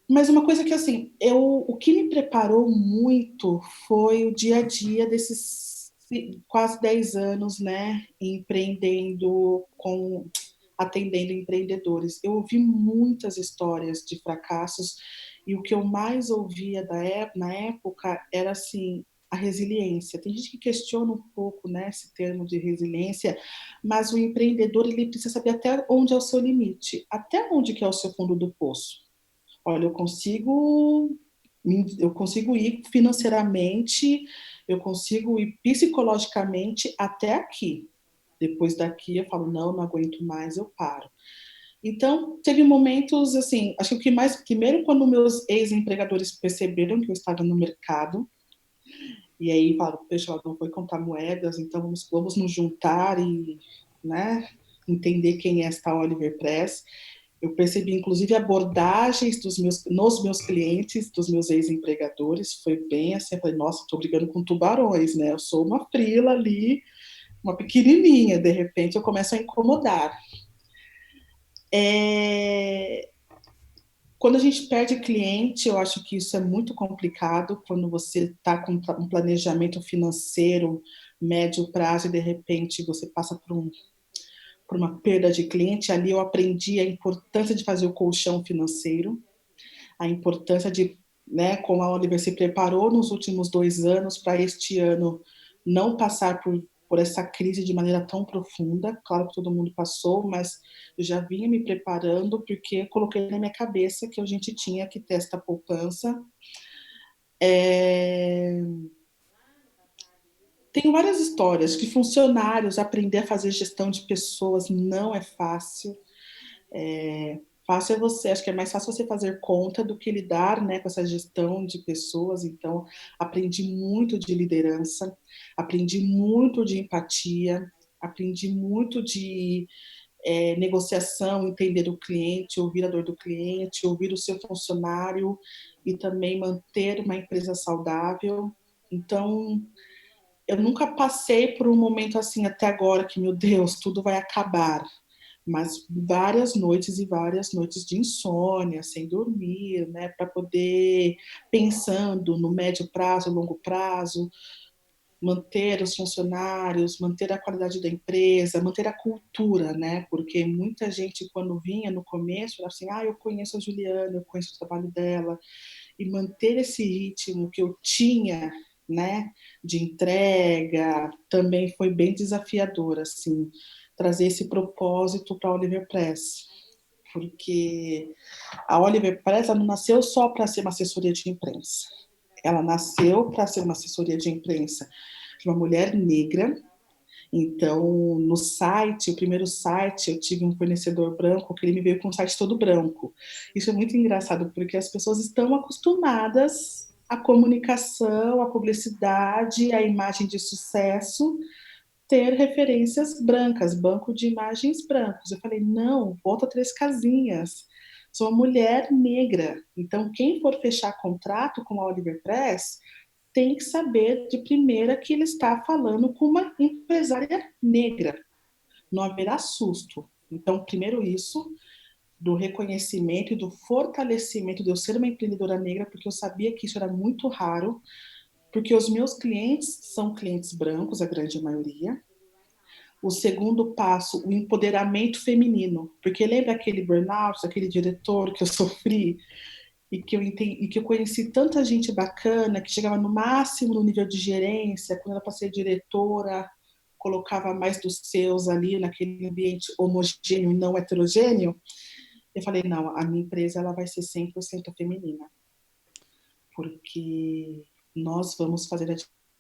Mas uma coisa que, assim, o que me preparou muito foi o dia a dia desses quase 10 anos, né, empreendendo atendendo empreendedores. Eu ouvi muitas histórias de fracassos e o que eu mais ouvia na época era, assim, a resiliência. Tem gente que questiona um pouco, né, esse termo de resiliência, mas o empreendedor, ele precisa saber até onde é o seu limite, até onde que é o seu fundo do poço. Olha, eu consigo ir financeiramente, eu consigo ir psicologicamente até aqui. Depois daqui eu falo, não, não aguento mais, eu paro. Então, teve momentos assim, acho que o que mais, primeiro quando meus ex-empregadores perceberam que eu estava no mercado, e aí falaram, poxa, ela não foi contar moedas, então vamos nos juntar e, né, entender quem é esta Oliver Press. Eu percebi, inclusive, abordagens nos meus clientes, dos meus ex-empregadores, foi bem assim, eu falei, nossa, estou brigando com tubarões, né? Eu sou uma frila ali, uma pequenininha, de repente eu começo a incomodar. É... Quando a gente perde cliente, eu acho que isso é muito complicado, quando você está com um planejamento financeiro médio prazo e, de repente, você passa por uma perda de cliente. Ali eu aprendi a importância de fazer o colchão financeiro, a importância de, né, como a Oliver se preparou nos últimos 2 anos para este ano não passar por essa crise de maneira tão profunda. Claro que todo mundo passou, mas eu já vinha me preparando porque coloquei na minha cabeça que a gente tinha que ter esta poupança. É... Tenho várias histórias de funcionários, aprender a fazer gestão de pessoas não é fácil. Fácil é você, acho que é mais fácil você fazer conta do que lidar, né, com essa gestão de pessoas. Então, aprendi muito de liderança, aprendi muito de empatia, aprendi muito de negociação, entender o cliente, ouvir a dor do cliente, ouvir o seu funcionário e também manter uma empresa saudável. Então, eu nunca passei por um momento assim até agora que, meu Deus, tudo vai acabar, mas várias noites de insônia, sem dormir, né, para poder pensando no médio prazo, longo prazo, manter os funcionários, manter a qualidade da empresa, manter a cultura, né? Porque muita gente quando vinha no começo, era assim, eu conheço a Juliana, eu conheço o trabalho dela, e manter esse ritmo que eu tinha, né, de entrega, também foi bem desafiador, assim, trazer esse propósito para a Oliver Press, porque a Oliver Press ela não nasceu só para ser uma assessoria de imprensa, ela nasceu para ser uma assessoria de imprensa de uma mulher negra. Então, no site, o primeiro site, eu tive um fornecedor branco que ele me veio com um site todo branco. Isso é muito engraçado, porque as pessoas estão acostumadas à comunicação, à publicidade, à imagem de sucesso, ter referências brancas, banco de imagens brancos. Eu falei, não, volta 3 casinhas. Sou uma mulher negra. Então, quem for fechar contrato com a Oliver Press tem que saber de primeira que ele está falando com uma empresária negra. Não haverá susto. Então, primeiro isso, do reconhecimento e do fortalecimento de eu ser uma empreendedora negra, porque eu sabia que isso era muito raro, porque os meus clientes são clientes brancos, a grande maioria. O segundo passo, o empoderamento feminino, porque lembra aquele burnout, aquele diretor que eu sofri, e que eu conheci tanta gente bacana que chegava no máximo no nível de gerência, quando ela para ser diretora, colocava mais dos seus ali naquele ambiente homogêneo e não heterogêneo. Eu falei, não, a minha empresa ela vai ser 100% feminina, porque nós vamos fazer a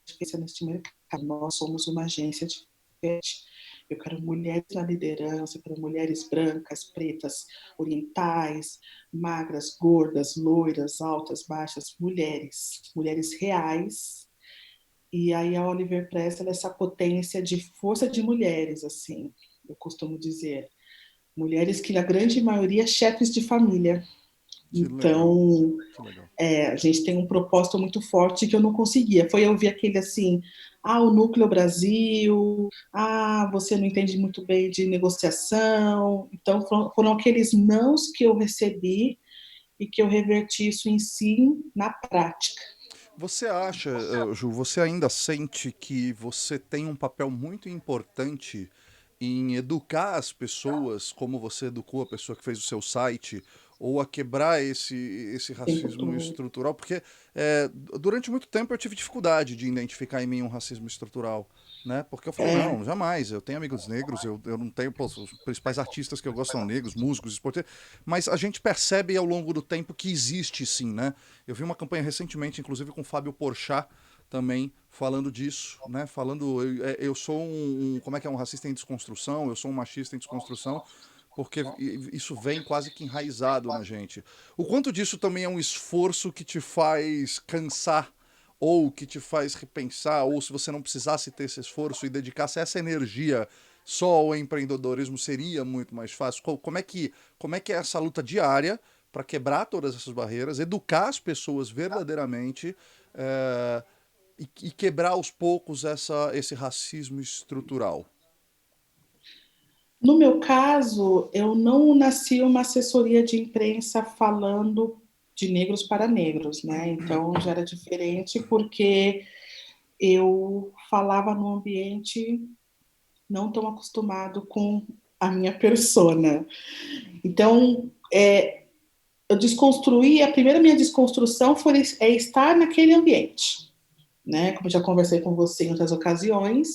diferença neste mercado, nós somos uma agência diferente. Eu quero mulheres na liderança, eu quero mulheres brancas, pretas, orientais, magras, gordas, loiras, altas, baixas, mulheres reais. E aí a Oliver Press é essa potência de força de mulheres, assim, eu costumo dizer. Mulheres que, na grande maioria, chefes de família. Que legal, Então, que legal. a gente tem um propósito muito forte que eu não conseguia. Foi eu ver aquele assim, o Núcleo Brasil, você não entende muito bem de negociação. Então, foram aqueles nãos que eu recebi e que eu reverti isso em si na prática. Você acha, Ju, você ainda sente que você tem um papel muito importante em educar as pessoas, como você educou a pessoa que fez o seu site, ou a quebrar esse Tempo racismo todo. estrutural? Porque durante muito tempo eu tive dificuldade de identificar em mim um racismo estrutural. Né? Porque eu falei, É, não, jamais, eu tenho amigos negros, eu não tenho, pô, os principais artistas que eu gosto são negros, músicos, esportistas, mas a gente percebe ao longo do tempo que existe sim, né? Eu vi uma campanha recentemente, inclusive com o Fábio Porchat, também falando disso, né? Falando, eu sou como é que é, um racista em desconstrução, eu sou um machista em desconstrução, porque isso vem quase que enraizado na gente. O quanto disso também é um esforço que te faz cansar, ou que te faz repensar, ou se você não precisasse ter esse esforço e dedicasse essa energia só ao empreendedorismo, seria muito mais fácil. Como é que é essa luta diária para quebrar todas essas barreiras, educar as pessoas verdadeiramente, é, e quebrar aos poucos esse racismo estrutural? no meu caso, eu não nasci uma assessoria de imprensa falando de negros para negros, né? Então já era diferente porque eu falava num ambiente não tão acostumado com a minha persona. Então, eu desconstruí, a primeira minha desconstrução é estar naquele ambiente, né? Como eu já conversei com você em outras ocasiões,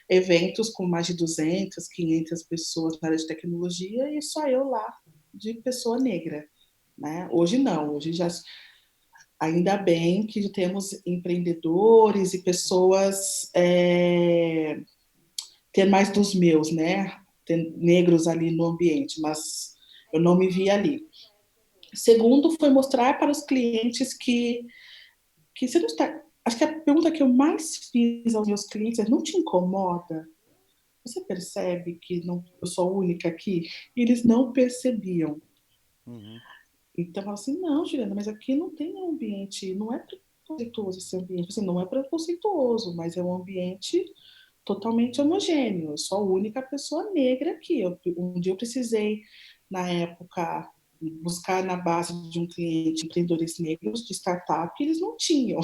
eventos com mais de 200, 500 pessoas na área de tecnologia e só eu lá de pessoa negra, né? Hoje não, hoje já ainda bem que temos empreendedores e pessoas ter mais dos meus, né? Ter negros ali no ambiente, mas eu não me vi ali. Segundo, foi mostrar para os clientes que você não está. Acho que a pergunta que eu mais fiz aos meus clientes é: não te incomoda? Você percebe que não, eu sou a única aqui? E eles não percebiam. Uhum. Então, assim, não, Juliana, mas aqui não tem um ambiente, não é preconceituoso esse ambiente. Assim, não é preconceituoso, mas é um ambiente totalmente homogêneo. Eu sou a única pessoa negra aqui. Um dia eu precisei, na época, buscar na base de um cliente empreendedores negros de startup que eles não tinham.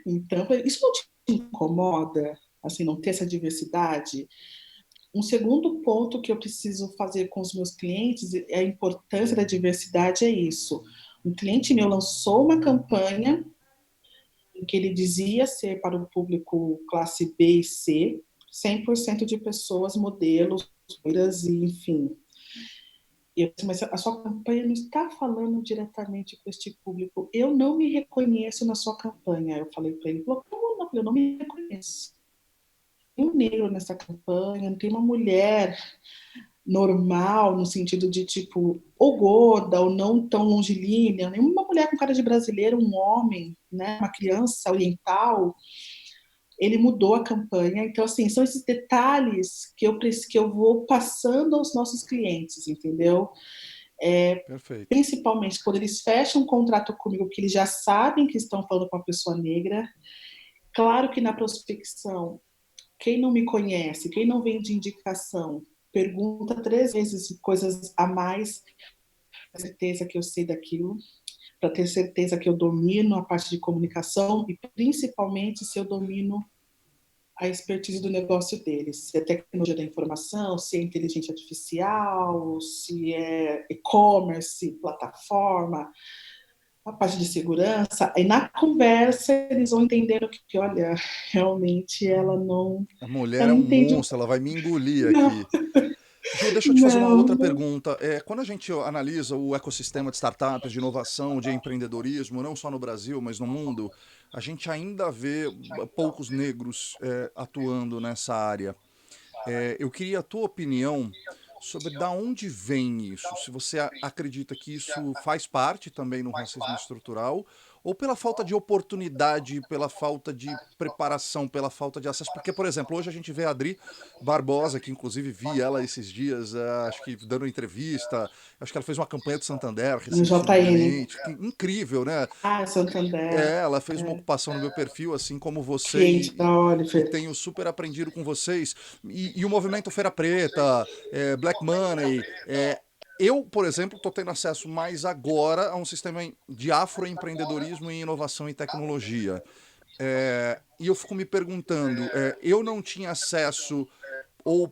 Então, isso não te incomoda, assim, não ter essa diversidade? Um segundo ponto que eu preciso fazer com os meus clientes é a importância da diversidade, é isso. Um cliente meu lançou uma campanha em que ele dizia ser para o público classe B e C, 100% de pessoas, modelos, loiras e enfim. E eu disse, mas a sua campanha não está falando diretamente com este público. Eu não me reconheço na sua campanha. Eu falei para ele, como não? Eu não me reconheço. Tem um negro nessa campanha, não tem uma mulher normal, no sentido de, tipo, ou gorda, ou não tão longilínea, nenhuma mulher com cara de brasileiro, um homem, né, uma criança oriental, ele mudou a campanha. Então, assim, são esses detalhes que eu vou passando aos nossos clientes, entendeu? Perfeito. Principalmente quando eles fecham um contrato comigo, que eles já sabem que estão falando com uma pessoa negra. Claro que na prospecção, quem não me conhece, quem não vem de indicação, pergunta 3 vezes coisas a mais, para ter certeza que eu sei daquilo, para ter certeza que eu domino a parte de comunicação e principalmente se eu domino a expertise do negócio deles, se é tecnologia da informação, se é inteligência artificial, se é e-commerce, plataforma, a parte de segurança. E na conversa eles vão entendendo que olha, realmente A mulher ela é um entende. monstro, ela vai me engolir Não, aqui. Ju, deixa eu te fazer uma não, outra não. pergunta. Quando a gente analisa o ecossistema de startups, de inovação, de empreendedorismo, não só no Brasil, mas no mundo, a gente ainda vê poucos negros atuando nessa área. Eu queria a tua opinião sobre da onde vem isso. Se você acredita que isso faz parte também no racismo estrutural, ou pela falta de oportunidade, pela falta de preparação, pela falta de acesso. Porque, por exemplo, hoje a gente vê a Adri Barbosa, que inclusive vi ela esses dias, acho que dando entrevista, acho que ela fez uma campanha do Santander No JN. recentemente. Que incrível, né? Ah, Santander. Ela fez uma ocupação no meu perfil, assim como você, Cliente da e Oliver. tenho super aprendido com vocês. E o movimento Feira Preta, Black Money. Eu, por exemplo, estou tendo acesso mais agora a um sistema de afroempreendedorismo e inovação e tecnologia. E eu fico me perguntando, eu não tinha acesso ou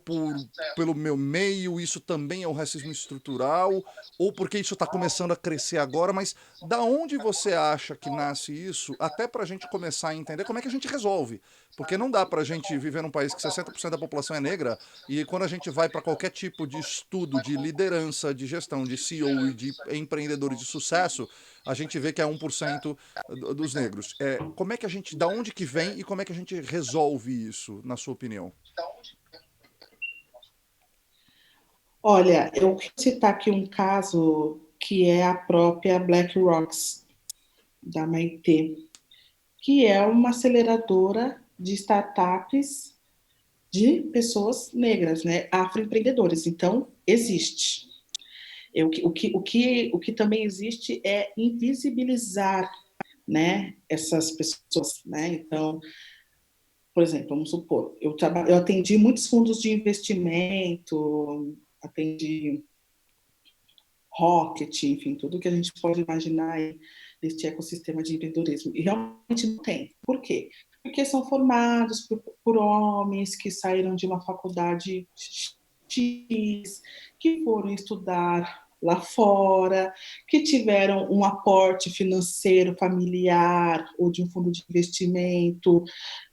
pelo meu meio, isso também é o racismo estrutural, ou porque isso está começando a crescer agora, mas da onde você acha que nasce isso, até para a gente começar a entender como é que a gente resolve? Porque não dá para a gente viver num país que 60% da população é negra, e quando a gente vai para qualquer tipo de estudo de liderança, de gestão, de CEO e de empreendedores de sucesso, a gente vê que é 1% dos negros. Como é que a gente, da onde que vem e como é que a gente resolve isso, na sua opinião? Olha, eu vou citar aqui um caso que é a própria Black Rocks, da Maitê, que é uma aceleradora de startups de pessoas negras, né, afroempreendedores. Então, existe. O que também existe é invisibilizar, né, essas pessoas, né? Então, por exemplo, vamos supor, eu atendi muitos fundos de investimento, atendi Rocket, enfim, tudo que a gente pode imaginar aí deste ecossistema de empreendedorismo. E realmente não tem. Por quê? Porque são formados por homens que saíram de uma faculdade X, que foram estudar lá fora, que tiveram um aporte financeiro familiar ou de um fundo de investimento,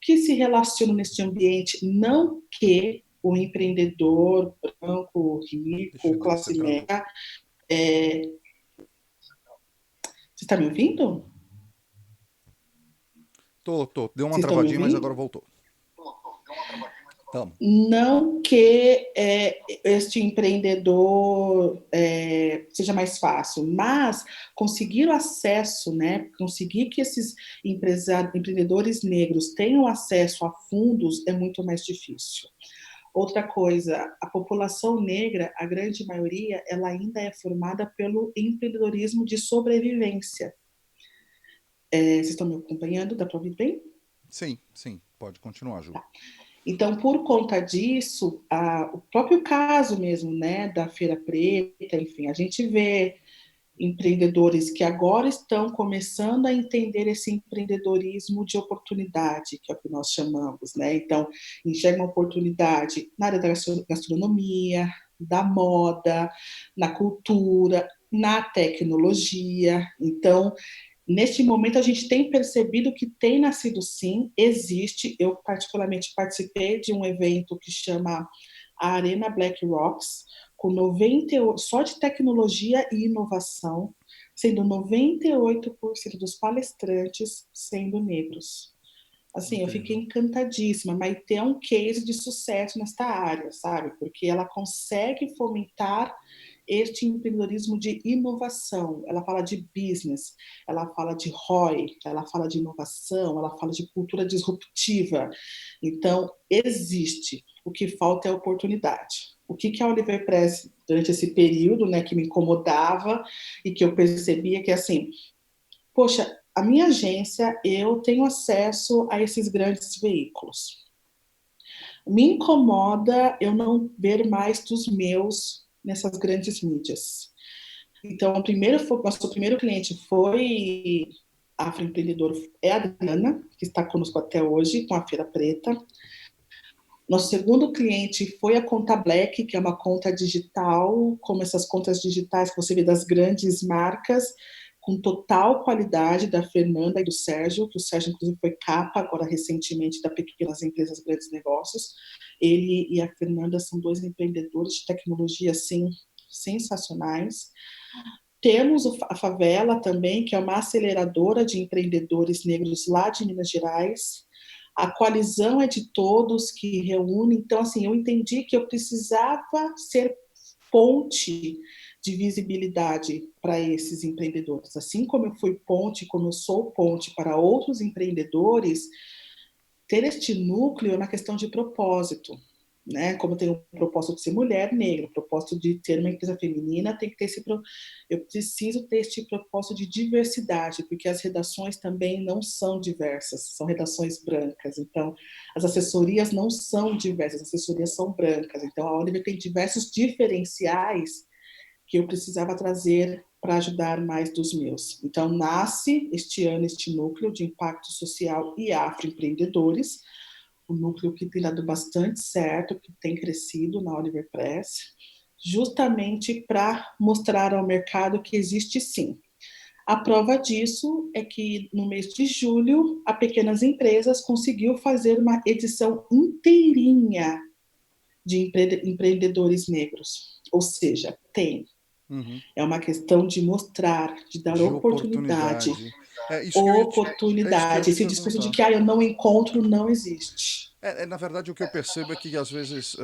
que se relacionam neste ambiente, não que o empreendedor branco, Deixa rico, eu ver, você classe travou. média, você está me ouvindo? Tô. Deu uma Vocês estão me travadinha, mas ouvindo? agora voltou. Tamo. Não que este empreendedor seja mais fácil, mas conseguir o acesso, né? Conseguir que esses empreendedores negros tenham acesso a fundos é muito mais difícil. Outra coisa, a população negra, a grande maioria, ela ainda é formada pelo empreendedorismo de sobrevivência. Vocês estão me acompanhando? Dá para ouvir bem? Sim, pode continuar, Ju. Então, por conta disso, o próprio caso mesmo, né, da Feira Preta, enfim, a gente vê empreendedores que agora estão começando a entender esse empreendedorismo de oportunidade, que é o que nós chamamos, né? Então, enxergam oportunidade na área da gastronomia, da moda, na cultura, na tecnologia. Então, neste momento, a gente tem percebido que tem nascido sim, existe. Eu, particularmente, participei de um evento que chama a Arena Black Rocks, com 98, só de tecnologia e inovação, sendo 98% dos palestrantes sendo negros. Assim, eu fiquei Incrível. encantadíssima. Maite é um case de sucesso nesta área, sabe? Porque ela consegue fomentar este empreendedorismo de inovação. Ela fala de business, ela fala de ROI, ela fala de inovação, ela fala de cultura disruptiva. Então, existe. O que falta é oportunidade. O que a Oliver Press, durante esse período, né, que me incomodava e que eu percebia que, assim, poxa, a minha agência, eu tenho acesso a esses grandes veículos. Me incomoda eu não ver mais dos meus nessas grandes mídias. Então, nosso primeiro cliente foi afroempreendedor, é a Adriana, que está conosco até hoje, com a Feira Preta. Nosso segundo cliente foi a Conta Black, que é uma conta digital, como essas contas digitais que você vê das grandes marcas, com total qualidade da Fernanda e do Sérgio, que o Sérgio, inclusive, foi capa agora recentemente da Pequenas Empresas Grandes Negócios. Ele e a Fernanda são dois empreendedores de tecnologia, assim, sensacionais. Temos a Favela também, que é uma aceleradora de empreendedores negros lá de Minas Gerais. a coalizão é de todos que reúne. Então, assim, eu entendi que eu precisava ser ponte de visibilidade para esses empreendedores. Assim como eu fui ponte, como eu sou ponte para outros empreendedores, ter este núcleo é uma questão de propósito. Né? Como tem o propósito de ser mulher negra, o propósito de ter uma empresa feminina, tem que ter eu preciso ter este propósito de diversidade, porque as redações também não são diversas, são redações brancas. Então, as assessorias não são diversas, as assessorias são brancas. Então, a Oliver tem diversos diferenciais que eu precisava trazer para ajudar mais dos meus. Então, nasce este ano este núcleo de impacto social e afroempreendedores, um núcleo que tem dado bastante certo, que tem crescido na Oliver Press, justamente para mostrar ao mercado que existe sim. A prova disso é que no mês de julho, a Pequenas Empresas conseguiu fazer uma edição inteirinha de empreendedores negros. Ou seja, tem. Uhum. É uma questão de mostrar, de dar De oportunidade. oportunidade. É isso que eu ia é isso que eu ia Oportunidade. te Esse discurso de perguntar. que eu não encontro não existe. Na verdade, o que eu percebo é que às vezes,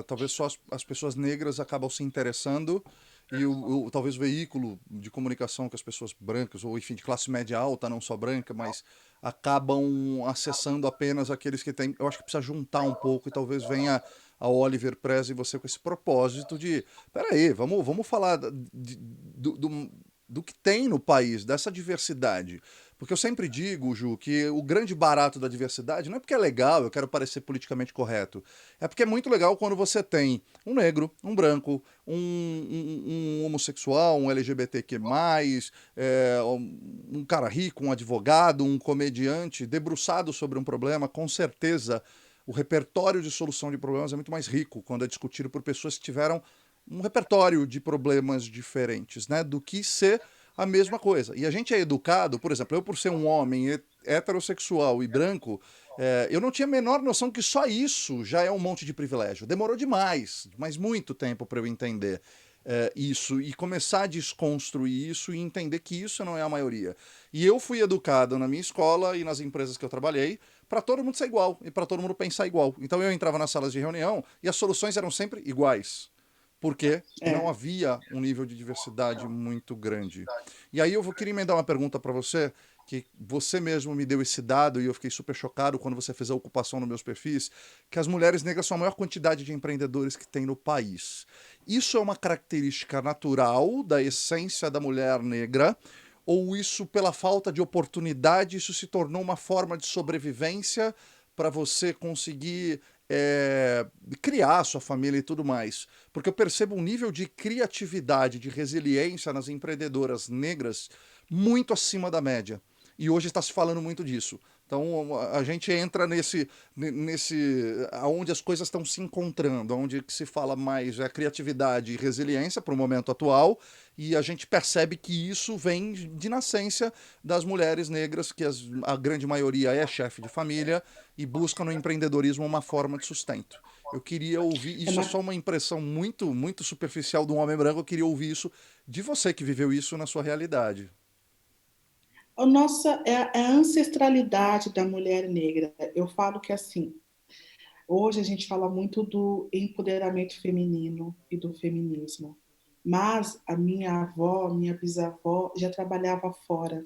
talvez só as pessoas negras acabam se interessando e talvez o veículo de comunicação que as pessoas brancas, ou enfim, de classe média alta, não só branca, mas acabam acessando apenas aqueles que têm. Eu acho que precisa juntar um pouco e talvez venha a Oliver Press e você com esse propósito de. Peraí, vamos falar do que tem no país, dessa diversidade. Porque eu sempre digo, Ju, que o grande barato da diversidade não é porque é legal, eu quero parecer politicamente correto. É porque é muito legal quando você tem um negro, um branco, um homossexual, um LGBTQ+, um cara rico, um advogado, um comediante, debruçado sobre um problema. Com certeza, o repertório de solução de problemas é muito mais rico quando é discutido por pessoas que tiveram um repertório de problemas diferentes, né? Do que ser a mesma coisa. E a gente é educado, por exemplo, eu por ser um homem heterossexual e branco, eu não tinha a menor noção que só isso já é um monte de privilégio. Demorou demais, mas muito tempo para eu entender isso e começar a desconstruir isso e entender que isso não é a maioria. E eu fui educado na minha escola e nas empresas que eu trabalhei para todo mundo ser igual e para todo mundo pensar igual. Então eu entrava nas salas de reunião e as soluções eram sempre iguais porque não É. havia um nível de diversidade muito grande. E aí eu queria emendar uma pergunta para você, que você mesmo me deu esse dado e eu fiquei super chocado quando você fez a ocupação nos meus perfis, que as mulheres negras são a maior quantidade de empreendedores que tem no país. Isso é uma característica natural da essência da mulher negra, ou isso, pela falta de oportunidade, isso se tornou uma forma de sobrevivência para você conseguir criar a sua família e tudo mais? Porque eu percebo um nível de criatividade, de resiliência nas empreendedoras negras muito acima da média. E hoje está se falando muito disso. Então a gente entra nesse aonde as coisas estão se encontrando, onde que se fala mais criatividade e resiliência para o momento atual, e a gente percebe que isso vem de nascença das mulheres negras, que a grande maioria é chefe de família e busca no empreendedorismo uma forma de sustento. Eu queria ouvir, É isso é uma, só uma impressão muito, muito superficial de um homem branco, eu queria ouvir isso de você que viveu isso na sua realidade. é a ancestralidade da mulher negra. Eu falo que assim, hoje a gente fala muito do empoderamento feminino e do feminismo. Mas a minha avó, minha bisavó, já trabalhava fora.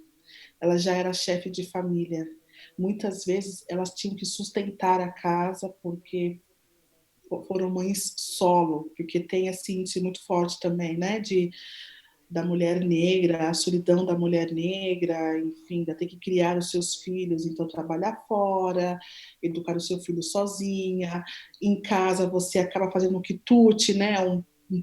Ela já era chefe de família. Muitas vezes elas tinham que sustentar a casa porque foram mães solo, porque tem esse índice muito forte também, né, da mulher negra, a solidão da mulher negra, enfim, da ter que criar os seus filhos, então trabalhar fora, educar o seu filho sozinha, em casa você acaba fazendo um quitute, né, um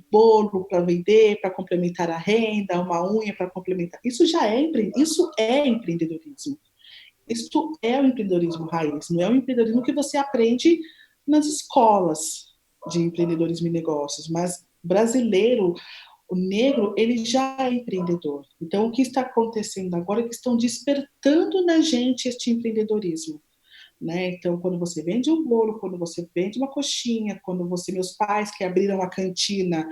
bolo para vender, para complementar a renda, uma unha para complementar. Isso é empreendedorismo. Isso é o empreendedorismo raiz, não é o empreendedorismo que você aprende nas escolas de empreendedorismo e negócios, mas brasileiro, o negro, ele já é empreendedor. Então, o que está acontecendo agora é que estão despertando na gente este empreendedorismo. né? Então, quando você vende um bolo, quando você vende uma coxinha, quando meus pais que abriram a cantina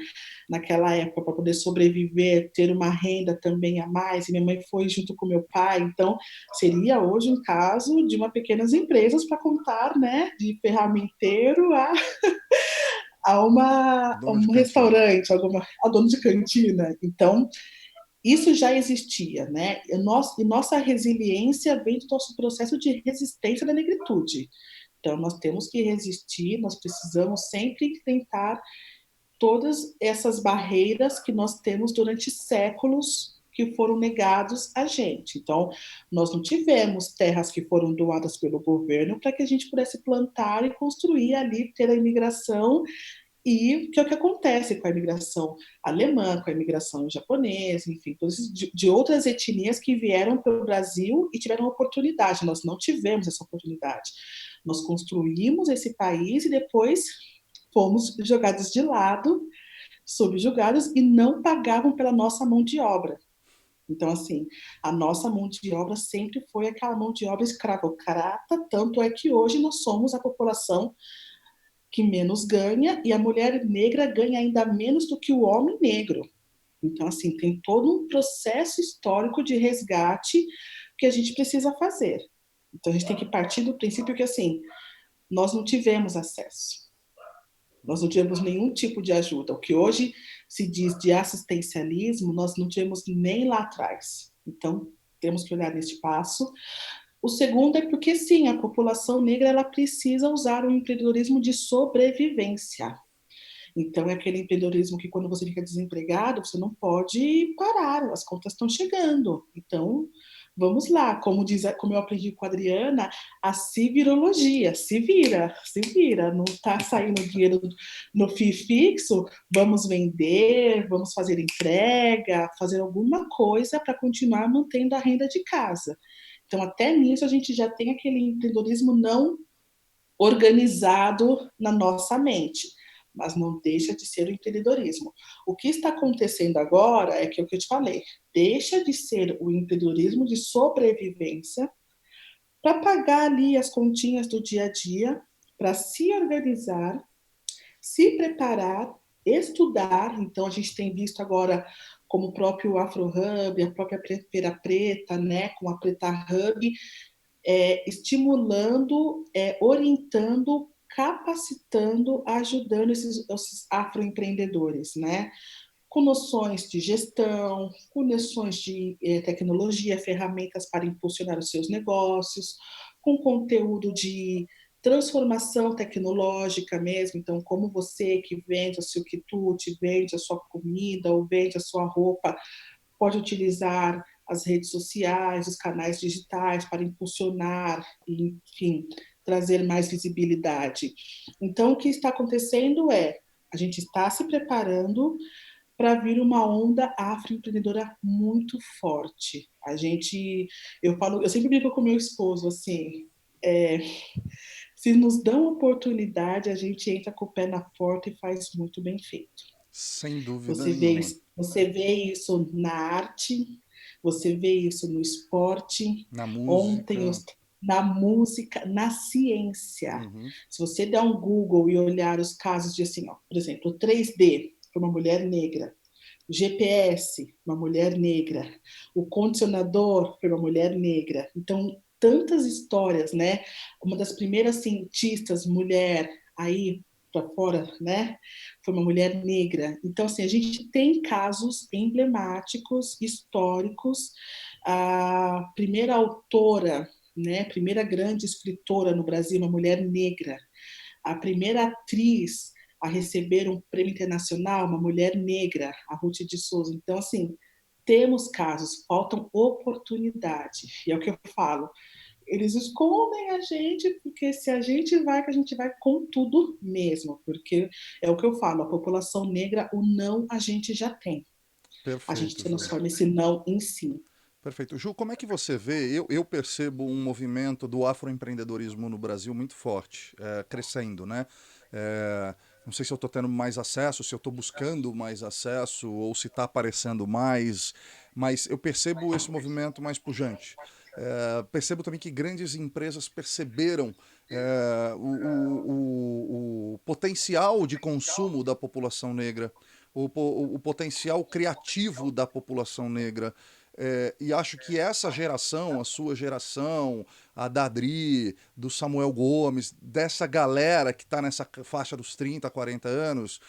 naquela época para poder sobreviver, ter uma renda também a mais, e minha mãe foi junto com meu pai, então seria hoje um caso de uma pequenas empresas para contar, né, de ferramenteiro a Dono de um cantina. restaurante, a dono de cantina. Então, isso já existia, né? E nossa resiliência vem do nosso processo de resistência da negritude. Então, nós temos que resistir, nós precisamos sempre tentar todas essas barreiras que nós temos durante séculos que foram negados a gente. Então, nós não tivemos terras que foram doadas pelo governo para que a gente pudesse plantar e construir ali, ter a imigração e que é o que acontece com a imigração alemã, com a imigração japonesa, enfim, de outras etnias que vieram para o Brasil e tiveram oportunidade. Nós não tivemos essa oportunidade. Nós construímos esse país e depois fomos jogados de lado, subjugados e não pagavam pela nossa mão de obra. Então, assim, a nossa mão de obra sempre foi aquela mão de obra escravocrata, tanto é que hoje nós somos a população que menos ganha e a mulher negra ganha ainda menos do que o homem negro. Então, assim, tem todo um processo histórico de resgate que a gente precisa fazer. Então, a gente tem que partir do princípio que, assim, nós não tivemos acesso. Nós não tivemos nenhum tipo de ajuda. O que hoje se diz de assistencialismo, nós não tivemos nem lá atrás. Então, temos que olhar neste passo. O segundo é porque, sim, a população negra ela precisa usar o empreendedorismo de sobrevivência. Então, é aquele empreendedorismo que, quando você fica desempregado, você não pode parar, as contas estão chegando. Então, vamos lá, como eu aprendi com a Adriana, a civirologia, se vira, não está saindo dinheiro no FII fixo, vamos vender, vamos fazer entrega, fazer alguma coisa para continuar mantendo a renda de casa. Então, até nisso, a gente já tem aquele empreendedorismo não organizado na nossa mente, mas não deixa de ser o empreendedorismo. O que está acontecendo agora é que é o que eu te falei, deixa de ser o empreendedorismo de sobrevivência para pagar ali as continhas do dia a dia, para se organizar, se preparar, estudar. Então, a gente tem visto agora como o próprio Afro Hub, a própria Feira Preta, né, com a Preta Hub, estimulando, orientando, capacitando, ajudando esses afroempreendedores, né? Com noções de gestão, com noções de tecnologia, ferramentas para impulsionar os seus negócios, com conteúdo de transformação tecnológica mesmo. Então, como você que vende o seu quitute, vende a sua comida ou vende a sua roupa, pode utilizar as redes sociais, os canais digitais para impulsionar, enfim, trazer mais visibilidade. Então, o que está acontecendo é a gente está se preparando para vir uma onda afroempreendedora muito forte. Eu sempre brinco com meu esposo assim, é, se nos dão oportunidade, a gente entra com o pé na porta e faz muito bem feito. Sem dúvida nenhuma. Você vê isso na arte, você vê isso no esporte, Na ontem música. na música, na ciência. Uhum. Se você der um Google e olhar os casos de assim, ó, por exemplo, o 3D para uma mulher negra, o GPS, uma mulher negra, o condicionador para uma mulher negra. Então, tantas histórias, né? Uma das primeiras cientistas mulher aí para fora, né? Foi uma mulher negra. Então, assim, a gente tem casos emblemáticos, históricos. A primeira autora, né? Primeira grande escritora no Brasil, uma mulher negra. A primeira atriz a receber um prêmio internacional, uma mulher negra, a Ruth de Souza. Então, assim, temos casos, faltam oportunidade. E é o que eu falo. Eles escondem a gente, porque se a gente vai, que a gente vai com tudo mesmo. Porque é o que eu falo, a população negra, o não a gente já tem. A gente Perfeito, Ju. transforma esse não em sim. Perfeito. Ju, como é que você vê? Eu percebo um movimento do afroempreendedorismo no Brasil muito forte, crescendo, né? Não sei se eu estou tendo mais acesso, se eu estou buscando mais acesso ou se está aparecendo mais, mas eu percebo esse movimento mais pujante. Percebo também que grandes empresas perceberam o potencial de consumo da população negra, o potencial criativo da população negra. E acho que essa geração, a sua geração, a da Adri, do Samuel Gomes, dessa galera que está nessa faixa dos 30, 40 anos,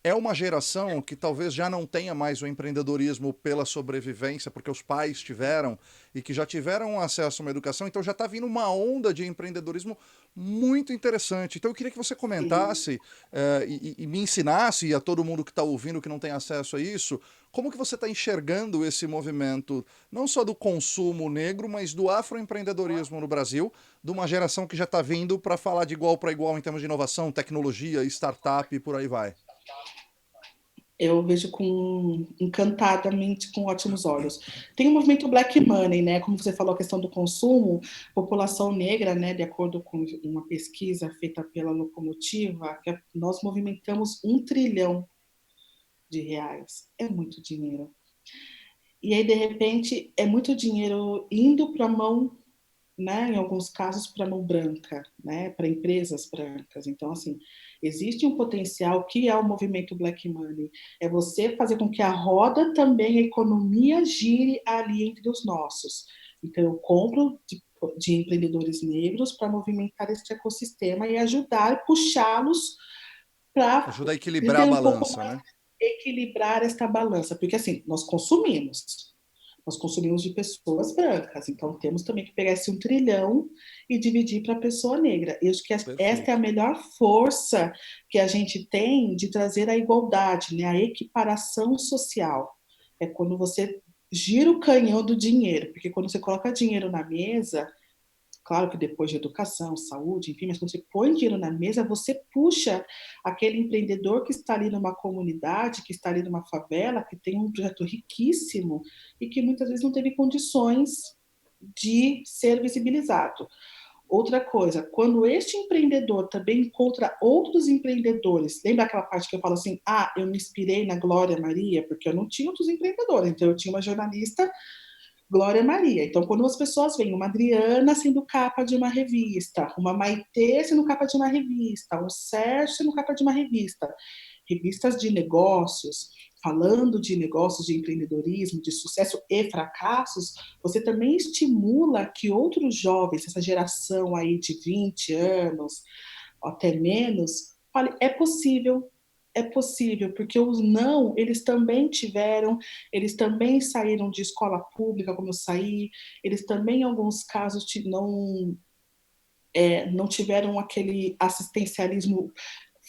é uma geração que talvez já não tenha mais o empreendedorismo pela sobrevivência, porque os pais tiveram e que já tiveram acesso a uma educação, então já está vindo uma onda de empreendedorismo muito interessante. Então eu queria que você Sim. comentasse e me ensinasse, e a todo mundo que está ouvindo que não tem acesso a isso, como que você está enxergando esse movimento, não só do consumo negro, mas do afroempreendedorismo no Brasil, de uma geração que já está vindo para falar de igual para igual em termos de inovação, tecnologia, startup e por aí vai. Eu vejo com encantadamente com ótimos olhos. Tem o movimento Black Money, né? Como você falou, a questão do consumo, população negra, né? De acordo com uma pesquisa feita pela Locomotiva, nós movimentamos 1 trilhão de reais. É muito dinheiro. E aí, de repente, é muito dinheiro indo para a mão, né, em alguns casos, para a mão branca, né, para empresas brancas. Então, assim, existe um potencial que é o movimento Black Money. É você fazer com que a roda também, a economia gire ali entre os nossos. Então, eu compro de empreendedores negros para movimentar esse ecossistema e ajudar, puxá-los para Ajuda a equilibrar a ter um pouco balança, mais né? equilibrar esta balança, porque assim, nós consumimos de pessoas brancas, então temos também que pegar esse 1 trilhão e dividir para a pessoa negra. Eu acho que esta é a Perfeito. melhor força que a gente tem de trazer a igualdade, né? A equiparação social. É quando você gira o canhão do dinheiro, porque quando você coloca dinheiro na mesa, claro que depois de educação, saúde, enfim, mas quando você põe dinheiro na mesa, você puxa aquele empreendedor que está ali numa comunidade, que está ali numa favela, que tem um projeto riquíssimo e que muitas vezes não teve condições de ser visibilizado. Outra coisa, quando este empreendedor também encontra outros empreendedores, lembra aquela parte que eu falo assim, eu me inspirei na Glória Maria, porque eu não tinha outros empreendedores, então eu tinha uma jornalista Glória Maria. Então, quando as pessoas veem uma Adriana sendo capa de uma revista, uma Maitê sendo capa de uma revista, um Sérgio sendo capa de uma revista, revistas de negócios, falando de negócios, de empreendedorismo, de sucesso e fracassos, você também estimula que outros jovens, essa geração aí de 20 anos, até menos, fale, é possível, porque os não, eles também tiveram, eles também saíram de escola pública, como eu saí, eles também, em alguns casos, não tiveram aquele assistencialismo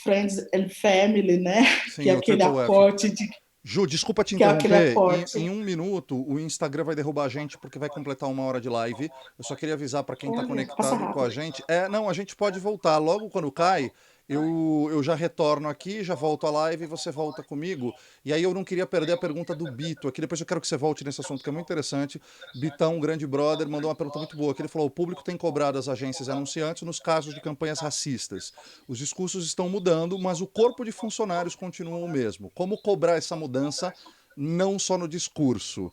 friends and family, né? Que é Sim, o aquele Triple F. aporte de, Ju, desculpa te que é aquele interromper. aporte. Em 1 minuto, o Instagram vai derrubar a gente porque vai completar 1 hora de live. Eu só queria avisar para quem está Olha, passa conectado com a rápido. gente. Não, a gente pode voltar. Logo quando cai, eu já retorno aqui, já volto à live e você volta comigo. E aí eu não queria perder a pergunta do Bito aqui. Depois eu quero que você volte nesse assunto que é muito interessante. Bitão, um grande brother, mandou uma pergunta muito boa. Que ele falou: o público tem cobrado as agências e anunciantes nos casos de campanhas racistas. Os discursos estão mudando, mas o corpo de funcionários continua o mesmo. Como cobrar essa mudança? Não só no discurso.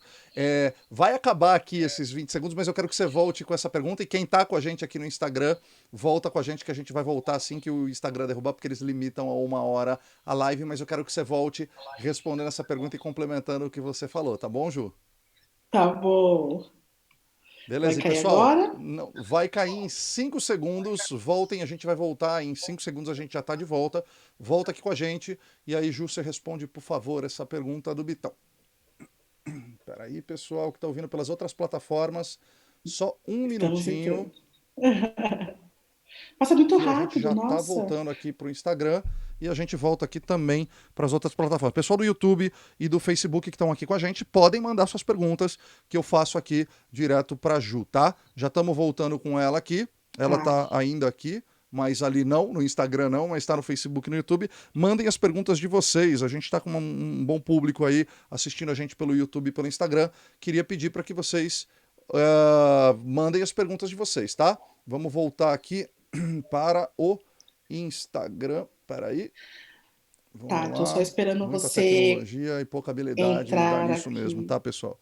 Vai acabar aqui esses 20 segundos, mas eu quero que você volte com essa pergunta. E quem está com a gente aqui no Instagram, volta com a gente, que a gente vai voltar assim que o Instagram derrubar, porque eles limitam a 1 hora a live. Mas eu quero que você volte respondendo essa pergunta e complementando o que você falou, tá bom, Ju? Tá bom. Vai Beleza, e cair pessoal, agora? não, vai cair em 5 segundos. Voltem, a gente vai voltar. Em 5 segundos a gente já está de volta. Volta aqui com a gente. E aí, Ju, você responde, por favor, essa pergunta do Bitão. Peraí, pessoal que está ouvindo pelas outras plataformas, só um Estamos minutinho entrando. Passa muito que a gente rápido, já está nossa. voltando aqui para o Instagram e a gente volta aqui também para as outras plataformas. Pessoal do YouTube e do Facebook que estão aqui com a gente, podem mandar suas perguntas que eu faço aqui direto para a Ju, tá? Já estamos voltando com ela aqui, ela Tá, está ainda aqui, mas ali não, no Instagram não, mas está no Facebook e no YouTube. Mandem as perguntas de vocês. A gente está com um bom público aí assistindo a gente pelo YouTube e pelo Instagram. Queria pedir para que vocês mandem as perguntas de vocês, tá? Vamos voltar aqui para o Instagram. Peraí, tá. vamos Tô só lá. esperando Muita você tecnologia e pouca habilidade, dá entrar nisso mesmo, aqui. tá, pessoal?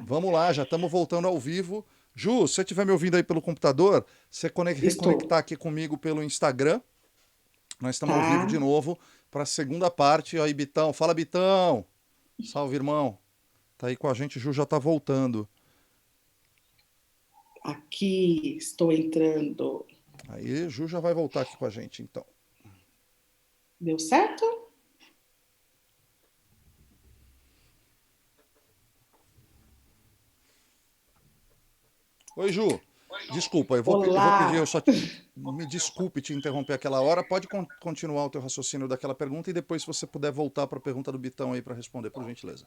Vamos lá, já estamos voltando ao vivo. Ju, se você estiver me ouvindo aí pelo computador, você Estou, reconectar aqui comigo pelo Instagram. Nós estamos ao vivo de tá? novo para a segunda parte. Aí, Bitão. Fala, Bitão. Salve, irmão. Tá aí com a gente, Ju já tá voltando. Aqui, estou entrando. Aí, Ju já vai voltar aqui com a gente, então. Deu certo? Oi, Ju. Desculpa, eu vou pedir, Olá! me desculpe te interromper aquela hora. Pode continuar o teu raciocínio daquela pergunta e depois, se você puder voltar para a pergunta do Bitão aí para responder, por gentileza.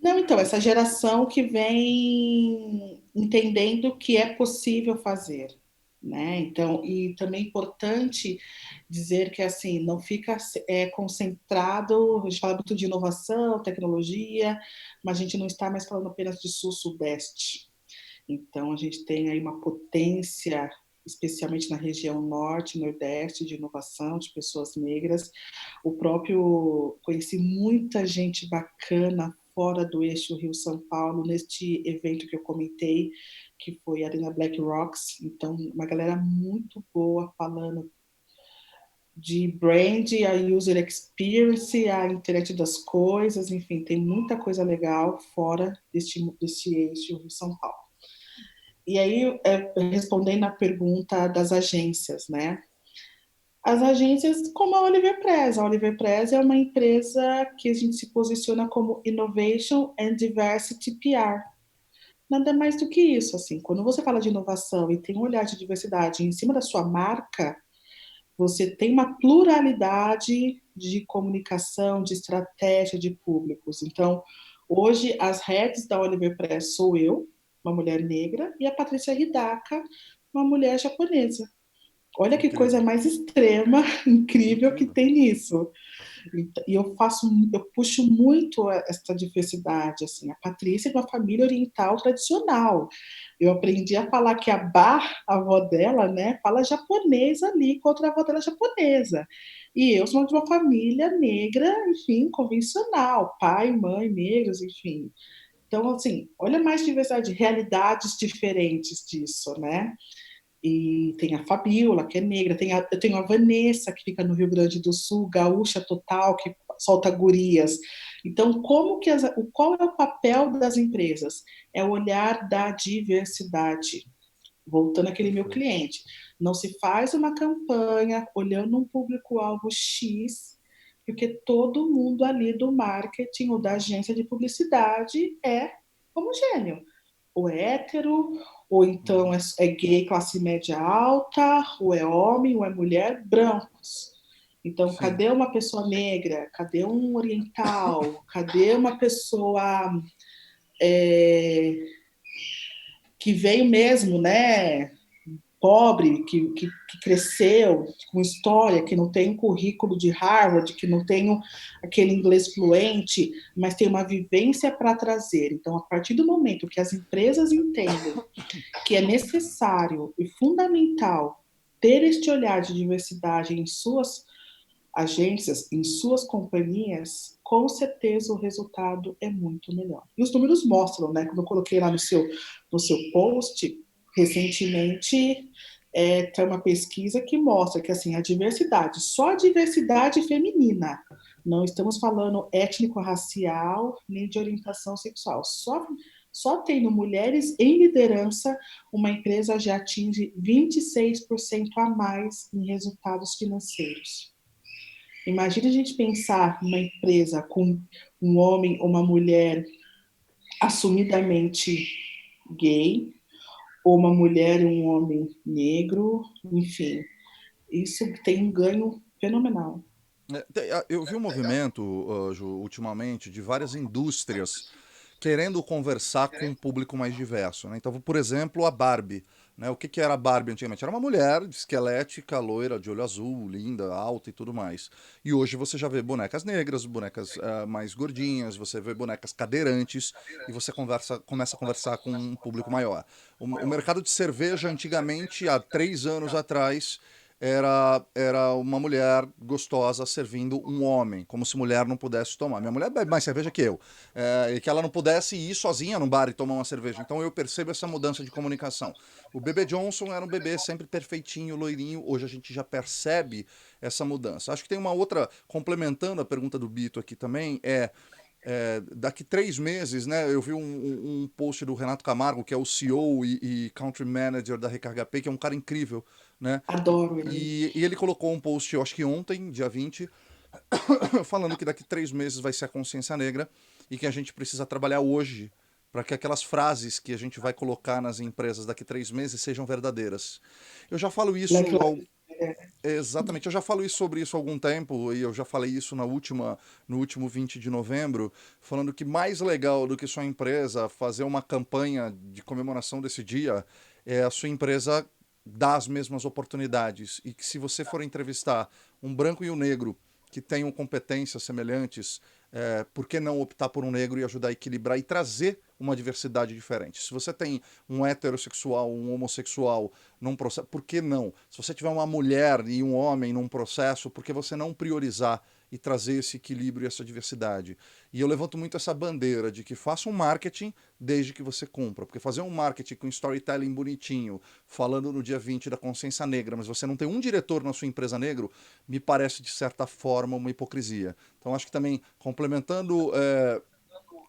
Não, então, essa geração que vem entendendo que é possível fazer, né? Então, e também é importante dizer que, assim, não fica concentrado, a gente fala muito de inovação, tecnologia, mas a gente não está mais falando apenas de sul-sudeste. Então, a gente tem aí uma potência, especialmente na região norte e nordeste, de inovação, de pessoas negras. O próprio, conheci muita gente bacana fora do eixo Rio-São Paulo, neste evento que eu comentei, que foi a Arena Black Rocks. Então, uma galera muito boa falando de brand, a user experience, a internet das coisas, enfim, tem muita coisa legal fora deste eixo Rio-São Paulo. E aí, respondendo à pergunta das agências, né? As agências, como a Oliver Press é uma empresa que a gente se posiciona como Innovation and Diversity PR. Nada mais do que isso, assim, quando você fala de inovação e tem um olhar de diversidade em cima da sua marca, você tem uma pluralidade de comunicação, de estratégia de públicos. Então, hoje, as heads da Oliver Press sou eu, uma mulher negra, e a Patrícia Hidaka, uma mulher japonesa. Olha que coisa Incrível. mais extrema, incrível que Incrível. tem nisso. E eu puxo muito essa diversidade, assim. A Patrícia é de uma família oriental tradicional. Eu aprendi a falar que a Bar, a avó dela, né, fala japonês ali, enquanto a avó dela é japonesa. E eu sou de uma família negra, enfim, convencional, pai, mãe, negros, enfim. Então, assim, olha mais diversidade, realidades diferentes disso, né? E tem a Fabiola, que é negra, eu tenho a Vanessa, que fica no Rio Grande do Sul, gaúcha total, que solta gurias. Então, qual é o papel das empresas? É o olhar da diversidade. Voltando àquele meu Perfeito. cliente. Não se faz uma campanha olhando um público-alvo X, porque todo mundo ali do marketing ou da agência de publicidade é homogêneo ou é hétero, ou então Uhum. é gay classe média alta, ou é homem, ou é mulher, brancos. Então, Sim. cadê uma pessoa negra? Cadê um oriental? Cadê uma pessoa é, que veio mesmo, né? Pobre, que cresceu com história, que não tem um currículo de Harvard, que não tem aquele inglês fluente, mas tem uma vivência para trazer. Então, a partir do momento que as empresas entendem que é necessário e fundamental ter este olhar de diversidade em suas agências, em suas companhias, com certeza o resultado é muito melhor. E os números mostram, né? Como eu coloquei lá no seu post, recentemente tem uma pesquisa que mostra que assim a diversidade, só a diversidade feminina, não estamos falando étnico-racial nem de orientação sexual, só tendo mulheres em liderança, uma empresa já atinge 26% a mais em resultados financeiros. Imagina a gente pensar numa empresa com um homem ou uma mulher assumidamente gay, ou uma mulher e um homem negro, enfim, isso tem um ganho fenomenal. Eu vi um movimento, Ju, ultimamente, de várias indústrias querendo conversar com um público mais diverso, né? Então, por exemplo, a Barbie. Né? O que, que era a Barbie antigamente? Era uma mulher esquelética, loira, de olho azul, linda, alta e tudo mais. E hoje você já vê bonecas negras, bonecas mais gordinhas, você vê bonecas cadeirantes e você começa a conversar com um público maior. O mercado de cerveja, antigamente, há 3 anos atrás, era uma mulher gostosa servindo um homem, como se mulher não pudesse tomar. Minha mulher bebe mais cerveja que eu, e que ela não pudesse ir sozinha no bar e tomar uma cerveja. Então eu percebo essa mudança de comunicação. O bebê Johnson era um bebê sempre perfeitinho, loirinho. Hoje a gente já percebe essa mudança. Acho que tem uma outra, complementando a pergunta do Bito aqui também, daqui 3 meses, né? Eu vi um post do Renato Camargo, que é o CEO e Country Manager da Recarga Pay, que é um cara incrível, né? Adoro ele. E ele colocou um post, eu acho que ontem, dia 20, falando que daqui 3 meses vai ser a consciência negra e que a gente precisa trabalhar hoje para que aquelas frases que a gente vai colocar nas empresas daqui 3 meses sejam verdadeiras. Eu já falo Black isso Lives exatamente, eu já falo isso sobre isso há algum tempo e eu já falei isso no último 20 de novembro, falando que mais legal do que sua empresa fazer uma campanha de comemoração desse dia é a sua empresa dar as mesmas oportunidades e que se você for entrevistar um branco e um negro que tenham competências semelhantes, por que não optar por um negro e ajudar a equilibrar e trazer uma diversidade diferente? Se você tem um heterossexual, um homossexual num processo, por que não? Se você tiver uma mulher e um homem num processo, por que você não priorizar e trazer esse equilíbrio e essa diversidade? E eu levanto muito essa bandeira de que faça um marketing desde que você cumpra, porque fazer um marketing com storytelling bonitinho, falando no dia 20 da consciência negra, mas você não tem um diretor na sua empresa negro, me parece de certa forma uma hipocrisia. Então acho que também, complementando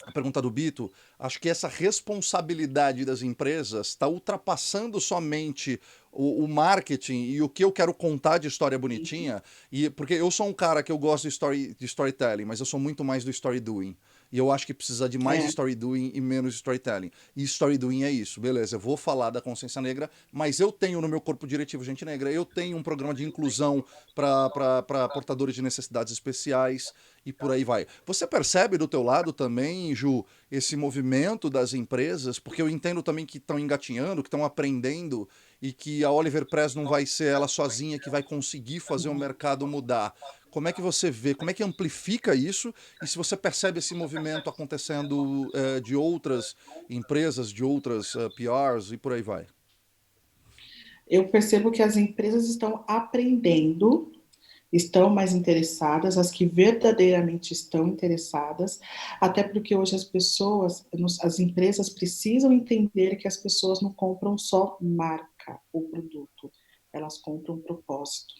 a pergunta do Bito, acho que essa responsabilidade das empresas está ultrapassando somente o marketing e o que eu quero contar de história bonitinha, e porque eu sou um cara que eu gosto de storytelling, mas eu sou muito mais do story doing. E eu acho que precisa de mais é, story doing e menos storytelling. E story doing é isso, beleza, eu vou falar da consciência negra, mas eu tenho no meu corpo diretivo gente negra, eu tenho um programa de inclusão para portadores de necessidades especiais, e por aí vai. Você percebe do teu lado também, Ju, esse movimento das empresas? Porque eu entendo também que estão engatinhando, que estão aprendendo e que a Oliver Press não vai ser ela sozinha que vai conseguir fazer o mercado mudar. Como é que você vê? Como é que amplifica isso? E se você percebe esse movimento acontecendo de outras empresas, de outras PRs e por aí vai? eu percebo que as empresas estão aprendendo, estão mais interessadas, as que verdadeiramente estão interessadas, até porque hoje as pessoas, as empresas precisam entender que as pessoas não compram só marca ou produto, elas compram propósito.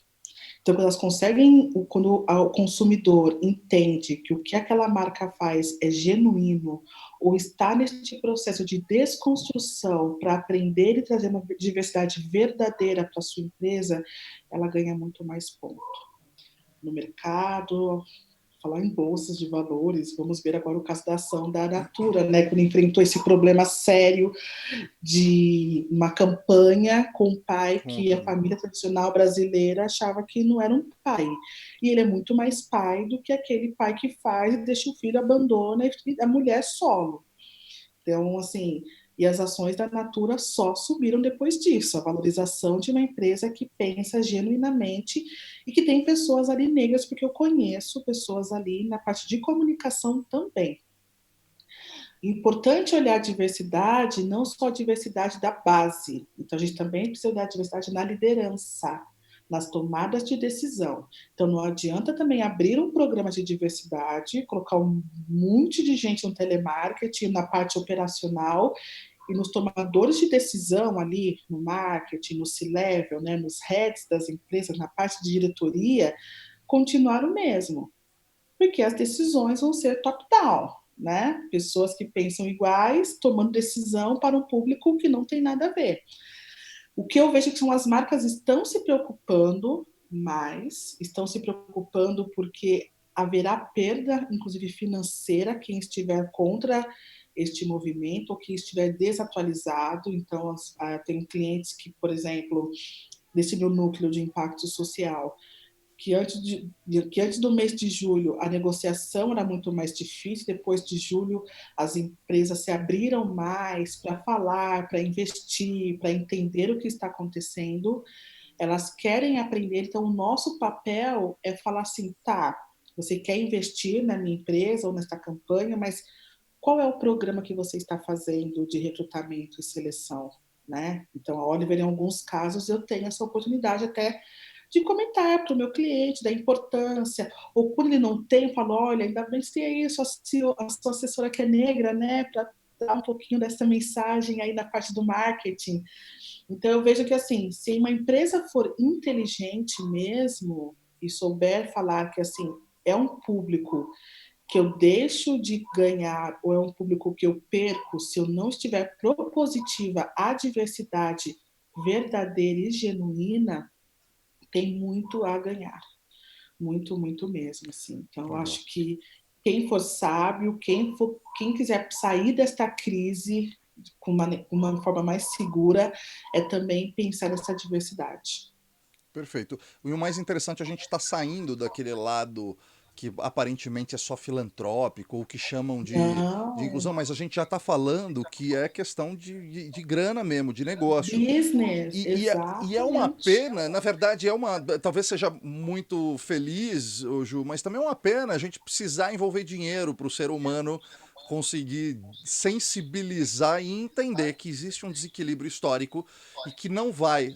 Então, quando elas conseguem, quando o consumidor entende que o que aquela marca faz é genuíno, ou está neste processo de desconstrução para aprender e trazer uma diversidade verdadeira para a sua empresa, ela ganha muito mais ponto no mercado. Falar em bolsas de valores, vamos ver agora o caso da ação da Natura, né, quando enfrentou esse problema sério de uma campanha com um pai que a Conta. família tradicional brasileira achava que não era um pai. E ele é muito mais pai do que aquele pai que faz e deixa o filho, abandona e a mulher solo. Então, assim, e as ações da Natura só subiram depois disso, a valorização de uma empresa que pensa genuinamente e que tem pessoas ali negras, porque eu conheço pessoas ali na parte de comunicação também. Importante olhar a diversidade, não só a diversidade da base. Então, a gente também precisa olhar a diversidade na liderança, nas tomadas de decisão. Então, não adianta também abrir um programa de diversidade, colocar um monte de gente no telemarketing, na parte operacional, e nos tomadores de decisão ali, no marketing, no C-level, né, nos heads das empresas, na parte de diretoria, continuar o mesmo, porque as decisões vão ser top-down, né? Pessoas que pensam iguais, tomando decisão para um público que não tem nada a ver. O que eu vejo é que são as marcas estão se preocupando mais, estão se preocupando porque haverá perda, inclusive financeira, quem estiver contra este movimento ou quem estiver desatualizado. Então, tem clientes que, por exemplo, desse meu núcleo de impacto social, que antes do mês de julho a negociação era muito mais difícil, depois de julho as empresas se abriram mais para falar, para investir, para entender o que está acontecendo, elas querem aprender, então o nosso papel é falar assim, tá, você quer investir na minha empresa ou nesta campanha, mas qual é o programa que você está fazendo de recrutamento e seleção? Né? Então, a Oliver, em alguns casos, eu tenho essa oportunidade até de comentar para o meu cliente da importância, ou quando ele não tem, eu falo, olha, ainda bem que tem isso, a sua assessora que é negra, né, para dar um pouquinho dessa mensagem aí na parte do marketing. Então, eu vejo que, assim, se uma empresa for inteligente mesmo e souber falar que, assim, é um público que eu deixo de ganhar ou é um público que eu perco se eu não estiver propositiva à diversidade verdadeira e genuína, tem muito a ganhar. Muito, muito mesmo, assim. Então, eu Legal. acho que quem for sábio, quem quiser sair desta crise com uma forma mais segura, é também pensar nessa diversidade. Perfeito. E o mais interessante, a gente está saindo daquele lado que aparentemente é só filantrópico, ou que chamam de Não, inclusão, mas a gente já está falando que é questão de grana mesmo, de negócio. business, E é uma exatamente. pena, na verdade, é uma. Talvez seja muito feliz, ô Ju, mas também é uma pena a gente precisar envolver dinheiro para o ser humano conseguir sensibilizar e entender que existe um desequilíbrio histórico e que não vai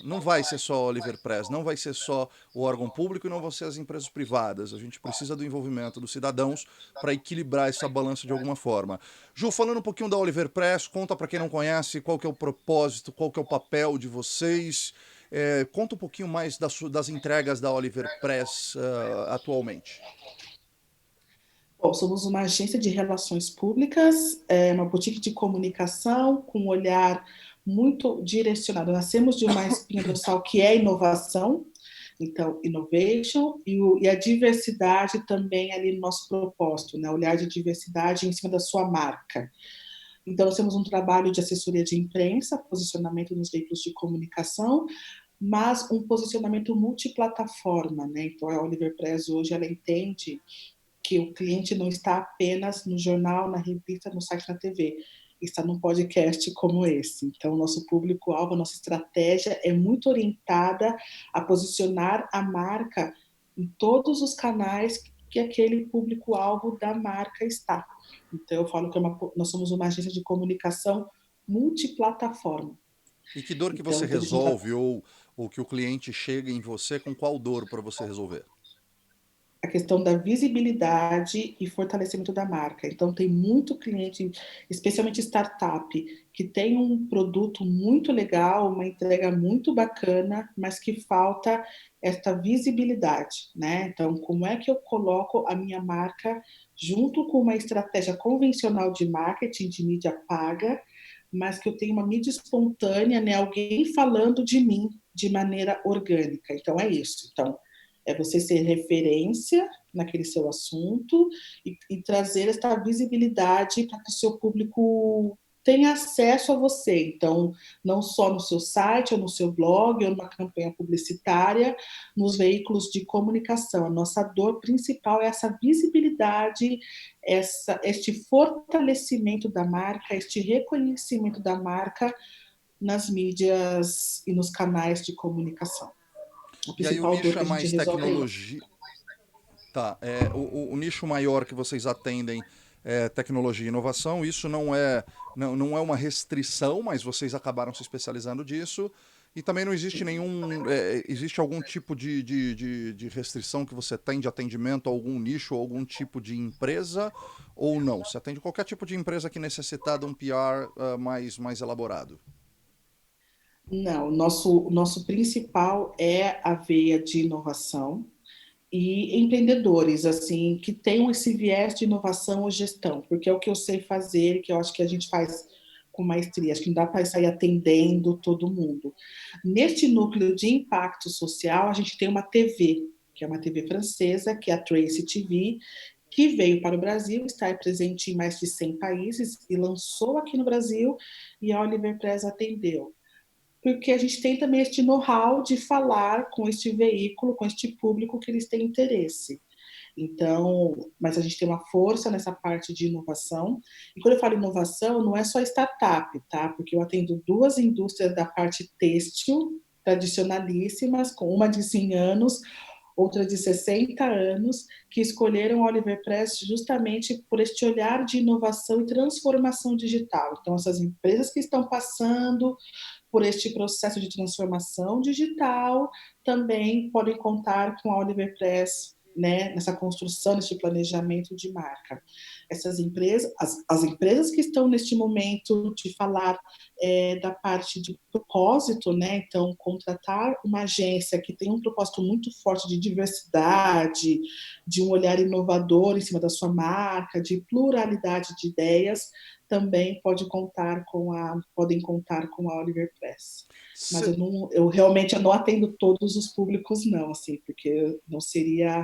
ser só Oliver Press, não vai ser só o órgão público e não vão ser as empresas privadas. A gente precisa do envolvimento dos cidadãos para equilibrar essa balança de alguma forma. Ju, falando um pouquinho da Oliver Press, conta para quem não conhece qual que é o propósito, qual que é o papel de vocês. Conta um pouquinho mais das entregas da Oliver Press atualmente. Bom, somos uma agência de relações públicas, uma boutique de comunicação com um olhar muito direcionado. Nascemos de uma espinha dorsal que é inovação, então, innovation, e a diversidade também ali no nosso propósito, né? Olhar de diversidade em cima da sua marca. Então, nós temos um trabalho de assessoria de imprensa, posicionamento nos veículos de comunicação, mas um posicionamento multiplataforma, né? Então, a Oliver Press hoje, ela entende que o cliente não está apenas no jornal, na revista, no site, na TV, está num podcast como esse. Então, nosso público-alvo, nossa estratégia é muito orientada a posicionar a marca em todos os canais que aquele público-alvo da marca está. Então, eu falo que nós somos uma agência de comunicação multiplataforma. E que dor que Então, você inteligência resolve ou que o cliente chega em você com qual dor para você resolver? a questão da visibilidade e fortalecimento da marca. Então, tem muito cliente, especialmente startup, que tem um produto muito legal, uma entrega muito bacana, mas que falta esta visibilidade, né? Então, como é que eu coloco a minha marca junto com uma estratégia convencional de marketing, de mídia paga, mas que eu tenho uma mídia espontânea, né? Alguém falando de mim de maneira orgânica. Então, é isso. Então, é você ser referência naquele seu assunto e trazer essa visibilidade para que o seu público tenha acesso a você. Então, não só no seu site, ou no seu blog, ou numa campanha publicitária, nos veículos de comunicação. A nossa dor principal é essa visibilidade, este fortalecimento da marca, este reconhecimento da marca nas mídias e nos canais de comunicação. A E aí o principal dor nicho que é a gente mais resolve é isso. tecnologia. Tá, o nicho maior que vocês atendem é tecnologia e inovação. Isso não é uma restrição, mas vocês acabaram se especializando disso. E também não existe nenhum. Existe algum tipo de restrição que você tem de atendimento a algum nicho ou algum tipo de empresa? Ou não? Você atende qualquer tipo de empresa que necessitar de um PR mais elaborado. Não, o nosso principal é a veia de inovação e empreendedores, assim, que tenham esse viés de inovação ou gestão, porque é o que eu sei fazer, que eu acho que a gente faz com maestria, acho que não dá para sair atendendo todo mundo. Neste núcleo de impacto social, a gente tem uma TV, que é uma TV francesa, que é a Trace TV, que veio para o Brasil, está presente em mais de 100 países e lançou aqui no Brasil, e a Oliver Press atendeu porque a gente tem também este know-how de falar com este veículo, com este público que eles têm interesse. Então, mas a gente tem uma força nessa parte de inovação. E quando eu falo inovação, não é só startup, tá? Porque eu atendo duas indústrias da parte têxtil, tradicionalíssimas, com uma de 100 anos, outra de 60 anos, que escolheram a Oliver Press justamente por este olhar de inovação e transformação digital. Então, essas empresas que estão passando por este processo de transformação digital, também podem contar com a Oliver Press, né, nessa construção, nesse planejamento de marca. Essas empresas, as empresas que estão neste momento de falar da parte de propósito, né, então contratar uma agência que tem um propósito muito forte de diversidade, de um olhar inovador em cima da sua marca, de pluralidade de ideias, também podem contar com a Oliver Press. Mas Cê- eu realmente não atendo todos os públicos, não, assim, porque não seria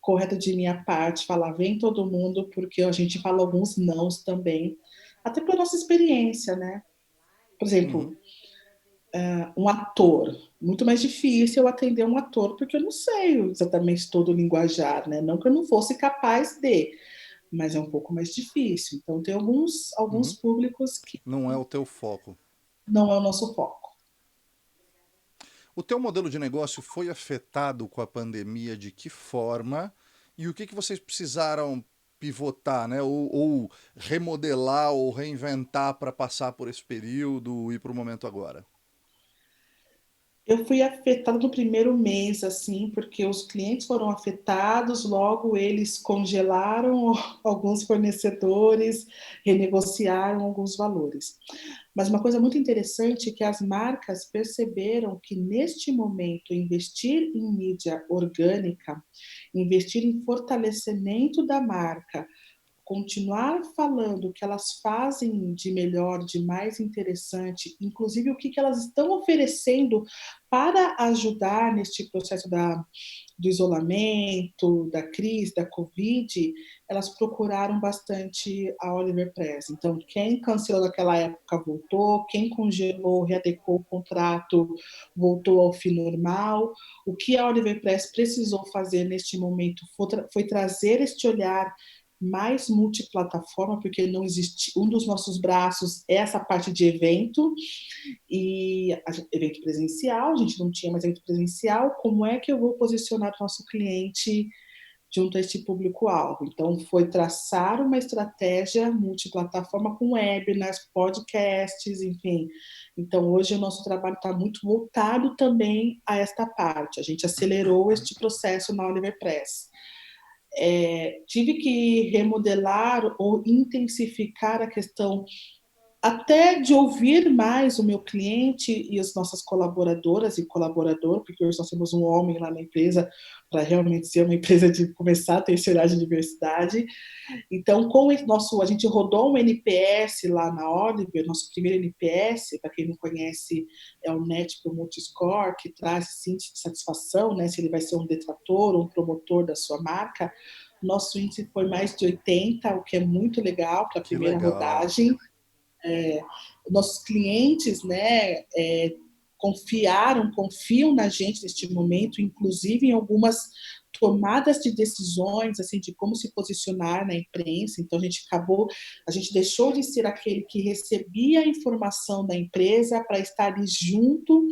correto de minha parte falar vem todo mundo, porque a gente fala alguns nãos também, até pela nossa experiência, né? Por Uhum. exemplo, um ator. Muito mais difícil eu atender um ator, porque eu não sei exatamente todo o linguajar, né? Não que eu não fosse capaz de, mas é um pouco mais difícil. Então, tem alguns Uhum. públicos que Não é o teu foco. não é o nosso foco. O teu modelo de negócio foi afetado com a pandemia de que forma? E o que vocês precisaram pivotar, né? Ou remodelar ou reinventar para passar por esse período e para o momento agora? Eu fui afetada no primeiro mês, assim, porque os clientes foram afetados, logo eles congelaram alguns fornecedores, renegociaram alguns valores. Mas uma coisa muito interessante é que as marcas perceberam que, neste momento, investir em mídia orgânica, investir em fortalecimento da marca, continuar falando o que elas fazem de melhor, de mais interessante, inclusive o que elas estão oferecendo para ajudar neste processo do isolamento, da crise, da Covid, elas procuraram bastante a Oliver Press. Então, quem cancelou naquela época voltou, quem congelou, readequou o contrato, voltou ao fim normal. O que a Oliver Press precisou fazer neste momento foi trazer este olhar mais multiplataforma, porque não existe um dos nossos braços é essa parte de evento e evento presencial, a gente não tinha mais evento presencial, como é que eu vou posicionar o nosso cliente junto a este público-alvo? Então, foi traçar uma estratégia multiplataforma com webinars, podcasts, enfim. Então, hoje o nosso trabalho está muito voltado também a esta parte. A gente acelerou este processo na Oliver Press. Tive que remodelar ou intensificar a questão até de ouvir mais o meu cliente e as nossas colaboradoras e colaborador, porque hoje nós temos um homem lá na empresa para realmente ser uma empresa de começar a ter esse olhar de diversidade. Então, a gente rodou um NPS lá na Oliver, nosso primeiro NPS, para quem não conhece, é o Net Promote Score, que traz índice de satisfação, né, se ele vai ser um detrator ou um promotor da sua marca. Nosso índice foi mais de 80, o que é muito legal para a Que primeira legal. rodagem. Nossos clientes, né, confiam na gente neste momento, inclusive em algumas tomadas de decisões, assim, de como se posicionar na imprensa. Então a gente deixou de ser aquele que recebia a informação da empresa para estar ali junto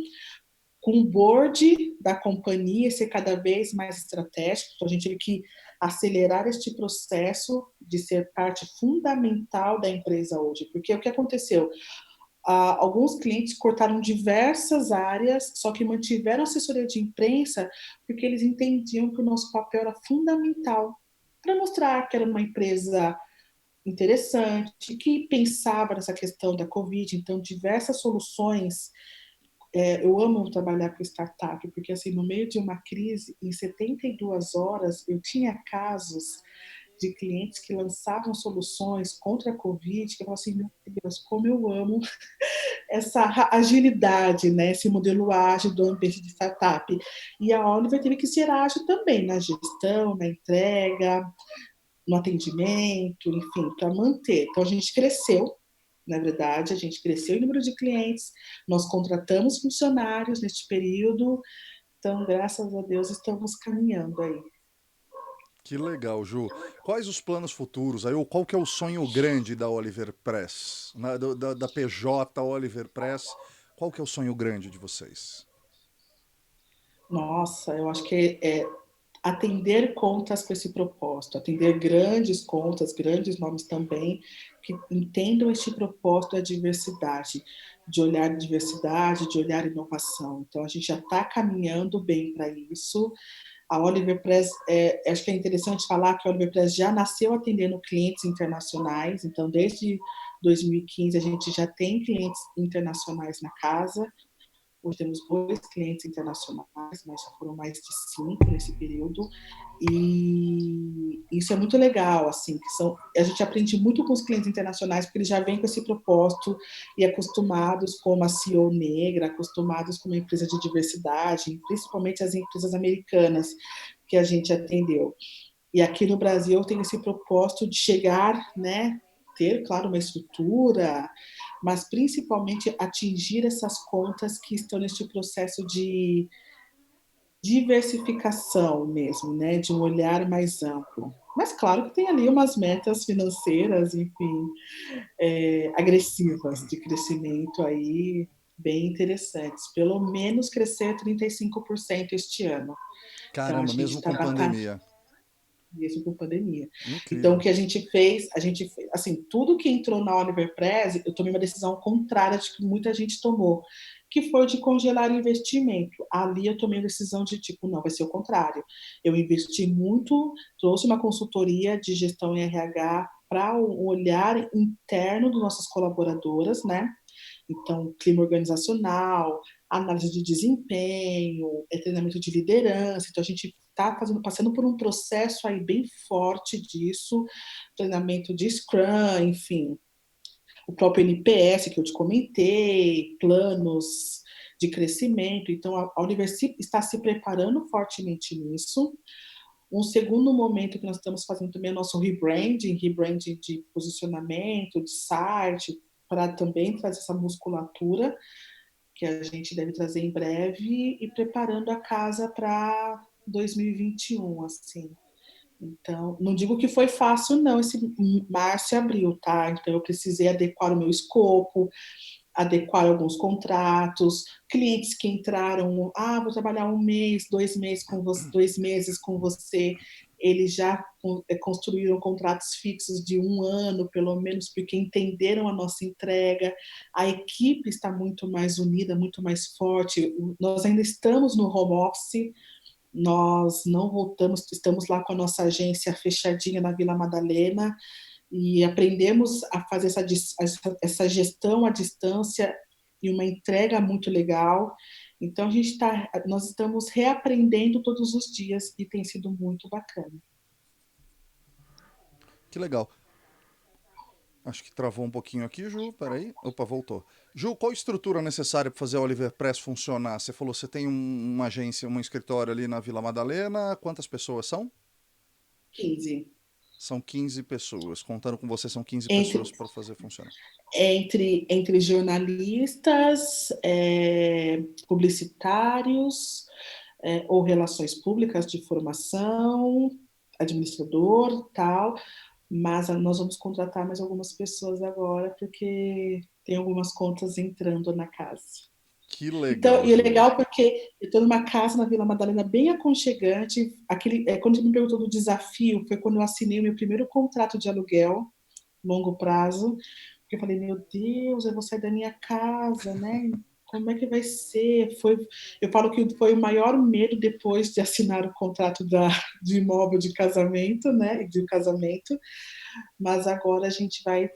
com o board da companhia, ser cada vez mais estratégico. Então, a gente teve que acelerar este processo de ser parte fundamental da empresa hoje. Porque o que aconteceu? Alguns clientes cortaram diversas áreas, só que mantiveram assessoria de imprensa porque eles entendiam que o nosso papel era fundamental para mostrar que era uma empresa interessante, que pensava nessa questão da Covid. Então, diversas soluções. Eu amo trabalhar com startup, porque assim, no meio de uma crise, em 72 horas, eu tinha casos de clientes que lançavam soluções contra a Covid, que eu falo assim, meu Deus, como eu amo essa agilidade, né? Esse modelo ágil do ambiente de startup. E a Oliver teve que ser ágil também na gestão, na entrega, no atendimento, enfim, para manter. Então a gente cresceu, na verdade, a gente cresceu em número de clientes, nós contratamos funcionários neste período, então, graças a Deus, estamos caminhando aí. Que legal, Ju. Quais os planos futuros aí? Ou qual que é o sonho grande da Oliver Press? Da PJ Oliver Press, qual que é o sonho grande de vocês? Nossa, eu acho que atender contas com esse propósito, atender grandes contas, grandes nomes também, que entendam este propósito da diversidade, de olhar diversidade, de olhar inovação. Então, a gente já está caminhando bem para isso. A Oliver Press, acho que é interessante falar que a Oliver Press já nasceu atendendo clientes internacionais, então desde 2015 a gente já tem clientes internacionais na casa. Hoje temos 2 clientes internacionais, mas já foram mais de 5 nesse período. E isso é muito legal, assim, a gente aprende muito com os clientes internacionais, porque eles já vêm com esse propósito e acostumados com uma CEO negra, acostumados com uma empresa de diversidade, principalmente as empresas americanas que a gente atendeu. E aqui no Brasil tem esse propósito de chegar, né, ter, claro, uma estrutura, mas principalmente atingir essas contas que estão neste processo de diversificação mesmo, né, de um olhar mais amplo. Mas claro que tem ali umas metas financeiras, enfim, agressivas de crescimento aí bem interessantes. Pelo menos crescer 35% este ano. Então a Caramba, gente mesmo está com pandemia. mesmo com pandemia. Então, o Incrível. que a gente fez, assim, tudo que entrou na Oliver Press, eu tomei uma decisão contrária de que muita gente tomou, que foi de congelar investimento. Ali eu tomei a decisão de, tipo, não, vai ser o contrário. Eu investi muito, trouxe uma consultoria de gestão em RH para o olhar interno das nossas colaboradoras, né? Então, clima organizacional, análise de desempenho, treinamento de liderança. Então, a gente está passando por um processo aí bem forte disso, treinamento de Scrum, enfim, o próprio NPS que eu te comentei, planos de crescimento. Então, a Universi está se preparando fortemente nisso. Um segundo momento que nós estamos fazendo também é o nosso rebranding de posicionamento, de site, para também trazer essa musculatura que a gente deve trazer em breve e preparando a casa para 2021, assim. Então, não digo que foi fácil, não, esse março e abril, tá? Então, eu precisei adequar o meu escopo, adequar alguns contratos, clientes que entraram, vou trabalhar um mês, 2 meses com você, 2 meses com você, eles já construíram contratos fixos de 1 ano, pelo menos, porque entenderam a nossa entrega, a equipe está muito mais unida, muito mais forte, nós ainda estamos no home office, nós não voltamos, estamos lá com a nossa agência fechadinha na Vila Madalena, e aprendemos a fazer essa gestão à distância e uma entrega muito legal. Então nós estamos reaprendendo todos os dias e tem sido muito bacana. Que legal. Acho que travou um pouquinho aqui, Ju. Peraí. Opa, voltou. Ju, qual a estrutura necessária para fazer a Oliver Press funcionar? Você falou que você tem uma agência, um escritório ali na Vila Madalena. Quantas pessoas são? 15. São 15 pessoas. Contando com você, são 15 Entre, pessoas para fazer funcionar. entre jornalistas, publicitários, ou relações públicas de formação, administrador, tal, mas nós vamos contratar mais algumas pessoas agora, porque tem algumas contas entrando na casa. Que Então, legal, e é Ju. legal porque eu estou numa casa na Vila Madalena bem aconchegante. Quando você me perguntou do desafio, foi quando eu assinei o meu primeiro contrato de aluguel, longo prazo, porque eu falei, meu Deus, eu vou sair da minha casa, né? Como é que vai ser? Eu falo que foi o maior medo depois de assinar o contrato de imóvel de casamento, né? De casamento, mas agora a gente vai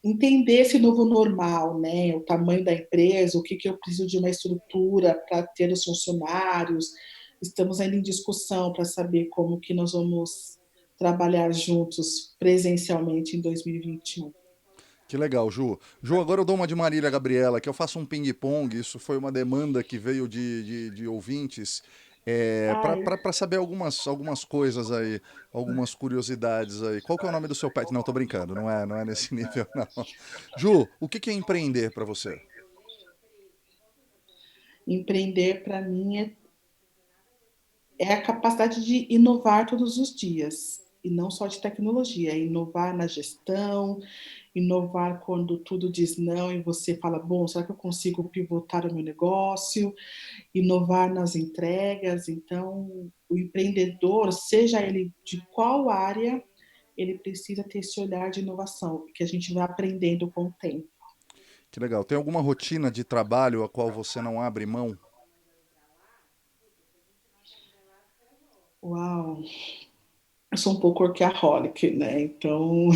entender esse novo normal, né? O tamanho da empresa, o que eu preciso de uma estrutura para ter os funcionários. Estamos ainda em discussão para saber como que nós vamos trabalhar juntos presencialmente em 2021. Que legal, Ju. Ju, agora eu dou uma de Marília Gabriela, que eu faço um ping-pong. Isso foi uma demanda que veio de ouvintes. Ai, Para saber algumas coisas aí, algumas curiosidades aí. Qual que é o nome do seu pet? Não, tô brincando, não é nesse nível, não. Ju, o que é empreender para você? empreender para mim é a capacidade de inovar todos os dias. e não só de tecnologia, é inovar na gestão, inovar quando tudo diz não e você fala, bom, será que eu consigo pivotar o meu negócio? Inovar nas entregas. Então, o empreendedor, seja ele de qual área, ele precisa ter esse olhar de inovação, que a gente vai aprendendo com o tempo. Que legal. Tem alguma rotina de trabalho a qual você não abre mão? Uau! Eu sou um pouco workaholic, né? Então,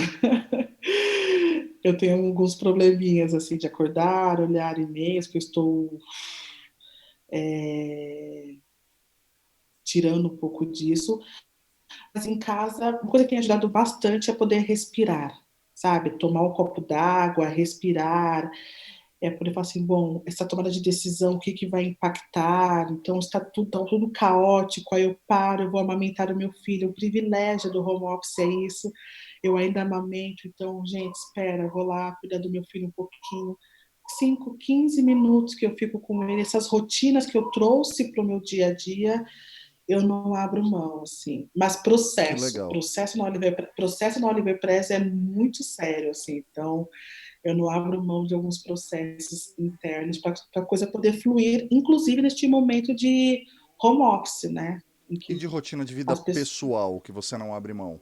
eu tenho alguns probleminhas, assim, de acordar, olhar e-mails, que eu estou tirando um pouco disso. Mas em casa, uma coisa que tem ajudado bastante é poder respirar, sabe? Tomar um copo d'água, respirar, poder falar assim, bom, essa tomada de decisão, o que que vai impactar? Então, está tudo, tá tudo caótico, aí eu paro, eu vou amamentar o meu filho. O privilégio do home office é isso. Eu ainda amamento, então, gente, espera, eu vou lá cuidar do meu filho um pouquinho. 5, 15 minutos que eu fico com ele, essas rotinas que eu trouxe para o meu dia a dia, eu não abro mão, assim. Mas Que legal. processo na Oliver Press é muito sério, assim. Então, eu não abro mão de alguns processos internos para a coisa poder fluir, inclusive neste momento de home office, né? Em E que de rotina de vida as pessoas, pessoal que você não abre mão?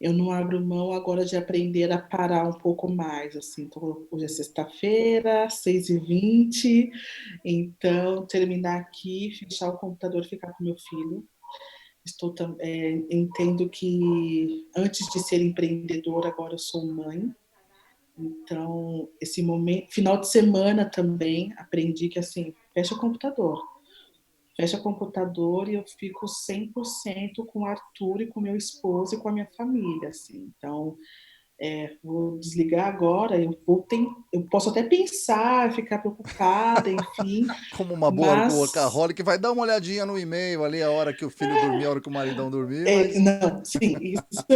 eu não abro mão agora de aprender a parar um pouco mais, assim. Então, hoje é sexta-feira, 6h20, então terminar aqui, fechar o computador, e ficar com meu filho. Entendo que antes de ser empreendedora, agora eu sou mãe. Então, esse momento, final de semana também, aprendi que assim, fecha o computador e eu fico 100% com o Arthur e com meu esposo e com a minha família, assim. Então, vou desligar agora, eu posso até pensar, ficar preocupada, enfim, Como uma boa mas workaholic, vai dar uma olhadinha no e-mail ali a hora que o filho dormir, a hora que o maridão dormir, mas não, sim,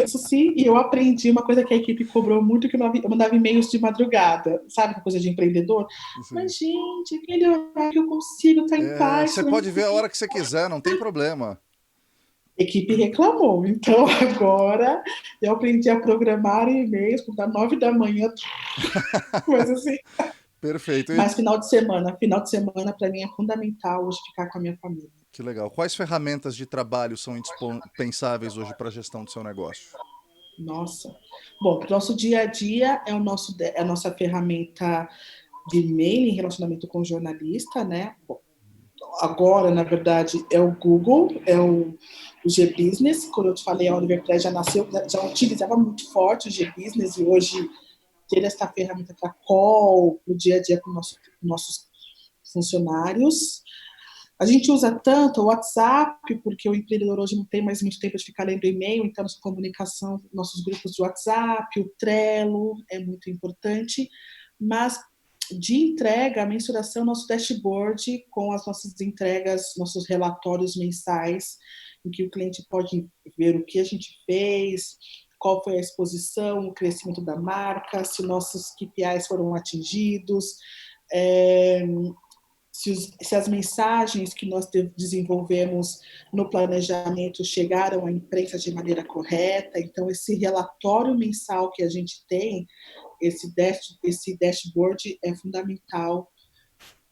isso sim, e eu aprendi uma coisa que a equipe cobrou muito, que eu mandava e-mails de madrugada, sabe, coisa de empreendedor? assim, Mas, gente, aquele horário que eu consigo estar em paz, você né? pode ver a hora que você quiser, não tem problema. A equipe reclamou, então agora eu aprendi a programar e-mails, para 9 da manhã, mas assim, Perfeito. E mas final de semana para mim é fundamental hoje ficar com a minha família. que legal. Quais ferramentas de trabalho são indispensáveis hoje para a gestão do seu negócio? Nossa. Bom, o nosso dia a dia é a nossa ferramenta de e-mail em relacionamento com o jornalista, né? Bom, agora, na verdade, é o Google, o G-Business. Quando eu te falei, a Oliver Press já nasceu, já utilizava muito forte o G-Business e hoje ter essa ferramenta para call, no dia a dia com nossos funcionários. A gente usa tanto o WhatsApp, porque o empreendedor hoje não tem mais muito tempo de ficar lendo e-mail, então nossa comunicação, nossos grupos de WhatsApp, o Trello é muito importante, mas de entrega, a mensuração, nosso dashboard com as nossas entregas, nossos relatórios mensais, em que o cliente pode ver o que a gente fez, qual foi a exposição, o crescimento da marca, se nossos KPIs foram atingidos, é, se as mensagens que nós desenvolvemos no planejamento chegaram à imprensa de maneira correta. Então, esse relatório mensal que a gente tem, esse dashboard é fundamental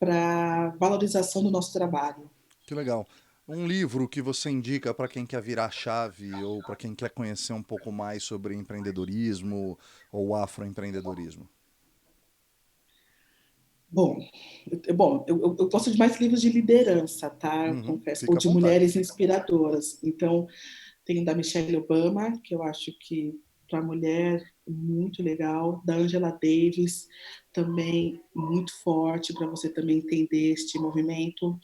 para a valorização do nosso trabalho. Que legal. Um livro que você indica para quem quer virar chave ou para quem quer conhecer um pouco mais sobre empreendedorismo ou afroempreendedorismo? Bom, eu gosto de mais livros de liderança, tá? Eu Uhum, confesso, ou fica à de vontade. mulheres inspiradoras. Então, tem da Michelle Obama, que eu acho que para a mulher muito legal, da Angela Davis, também muito forte para você também entender este movimento.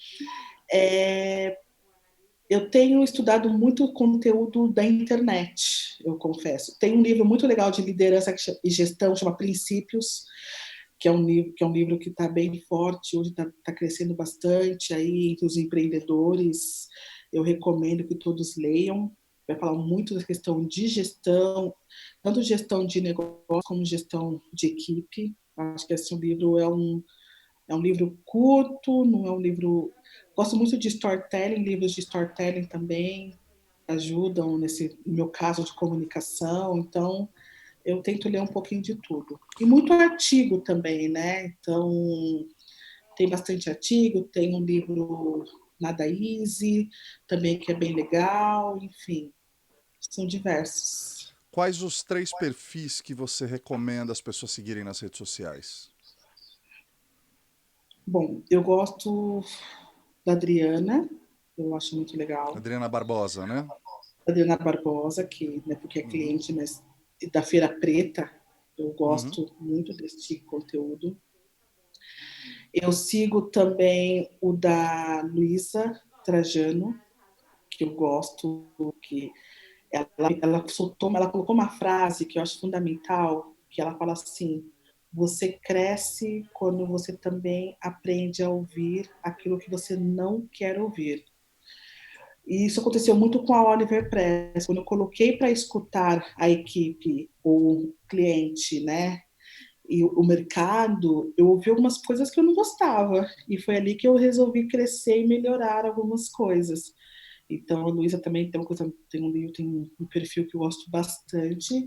Eu tenho estudado muito conteúdo da internet, eu confesso. Tem um livro muito legal de liderança e gestão, chama Princípios, que é um livro que está bem forte, hoje está crescendo bastante aí entre os empreendedores. Eu recomendo que todos leiam. Vai falar muito da questão de gestão, tanto gestão de negócio como gestão de equipe. Acho que esse livro é um livro curto, não é um livro. Gosto muito de storytelling, livros de storytelling também. ajudam no meu caso de comunicação, então eu tento ler um pouquinho de tudo. E muito artigo também, né? Então, tem bastante artigo, tem um livro Nada Easy, também que é bem legal, enfim, são diversos. Quais os 3 perfis que você recomenda as pessoas seguirem nas redes sociais? Bom, eu gosto da Adriana, eu acho muito legal. Adriana Barbosa, né? Adriana Barbosa, que não é porque é Uhum. cliente, mas da Feira Preta, eu Uhum. gosto muito deste conteúdo. Eu sigo também o da Luísa Trajano, que eu gosto, que ela colocou uma frase que eu acho fundamental, que ela fala assim: você cresce quando você também aprende a ouvir aquilo que você não quer ouvir. E isso aconteceu muito com a Oliver Press. Quando eu coloquei para escutar a equipe, o cliente, né, e o mercado, eu ouvi algumas coisas que eu não gostava. E foi ali que eu resolvi crescer e melhorar algumas coisas. Então, a Luísa também tem uma coisa, tem um perfil que eu gosto bastante.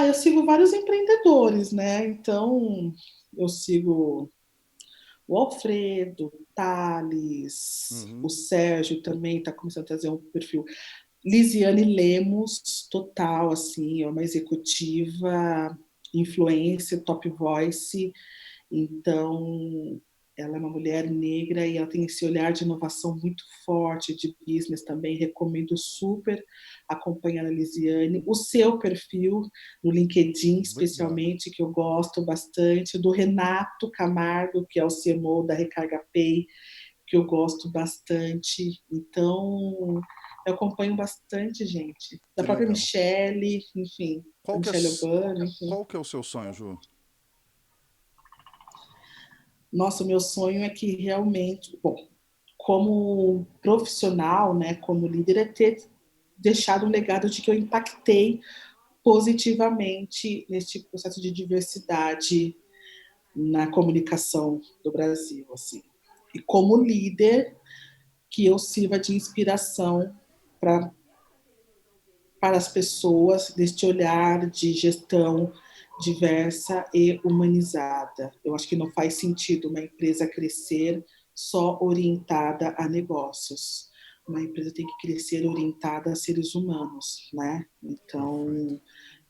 Eu sigo vários empreendedores, né? Então, eu sigo o Alfredo, o Thales, o Uhum. Sérgio também está começando a trazer um perfil. Lisiane Lemos, total, assim, é uma executiva, influencer, top voice. Então, ela é uma mulher negra e ela tem esse olhar de inovação muito forte, de business também. Recomendo super acompanhar a Lisiane. O seu perfil no LinkedIn, Obrigado. especialmente, que eu gosto bastante. Do Renato Camargo, que é o CMO da Recarga Pay, que eu gosto bastante. Então, eu acompanho bastante gente. Da Que própria legal. Michelle, enfim, da Qual que é, Michelle Obama, enfim. qual que é o seu sonho, Ju? Nossa, o meu sonho é que realmente, bom, como profissional, né, como líder, é ter deixado um legado de que eu impactei positivamente neste processo de diversidade na comunicação do Brasil, assim. E como líder, que eu sirva de inspiração para para as pessoas deste olhar de gestão diversa e humanizada. Eu acho que não faz sentido uma empresa crescer só orientada a negócios. Uma empresa tem que crescer orientada a seres humanos, né? Perfeito. Então,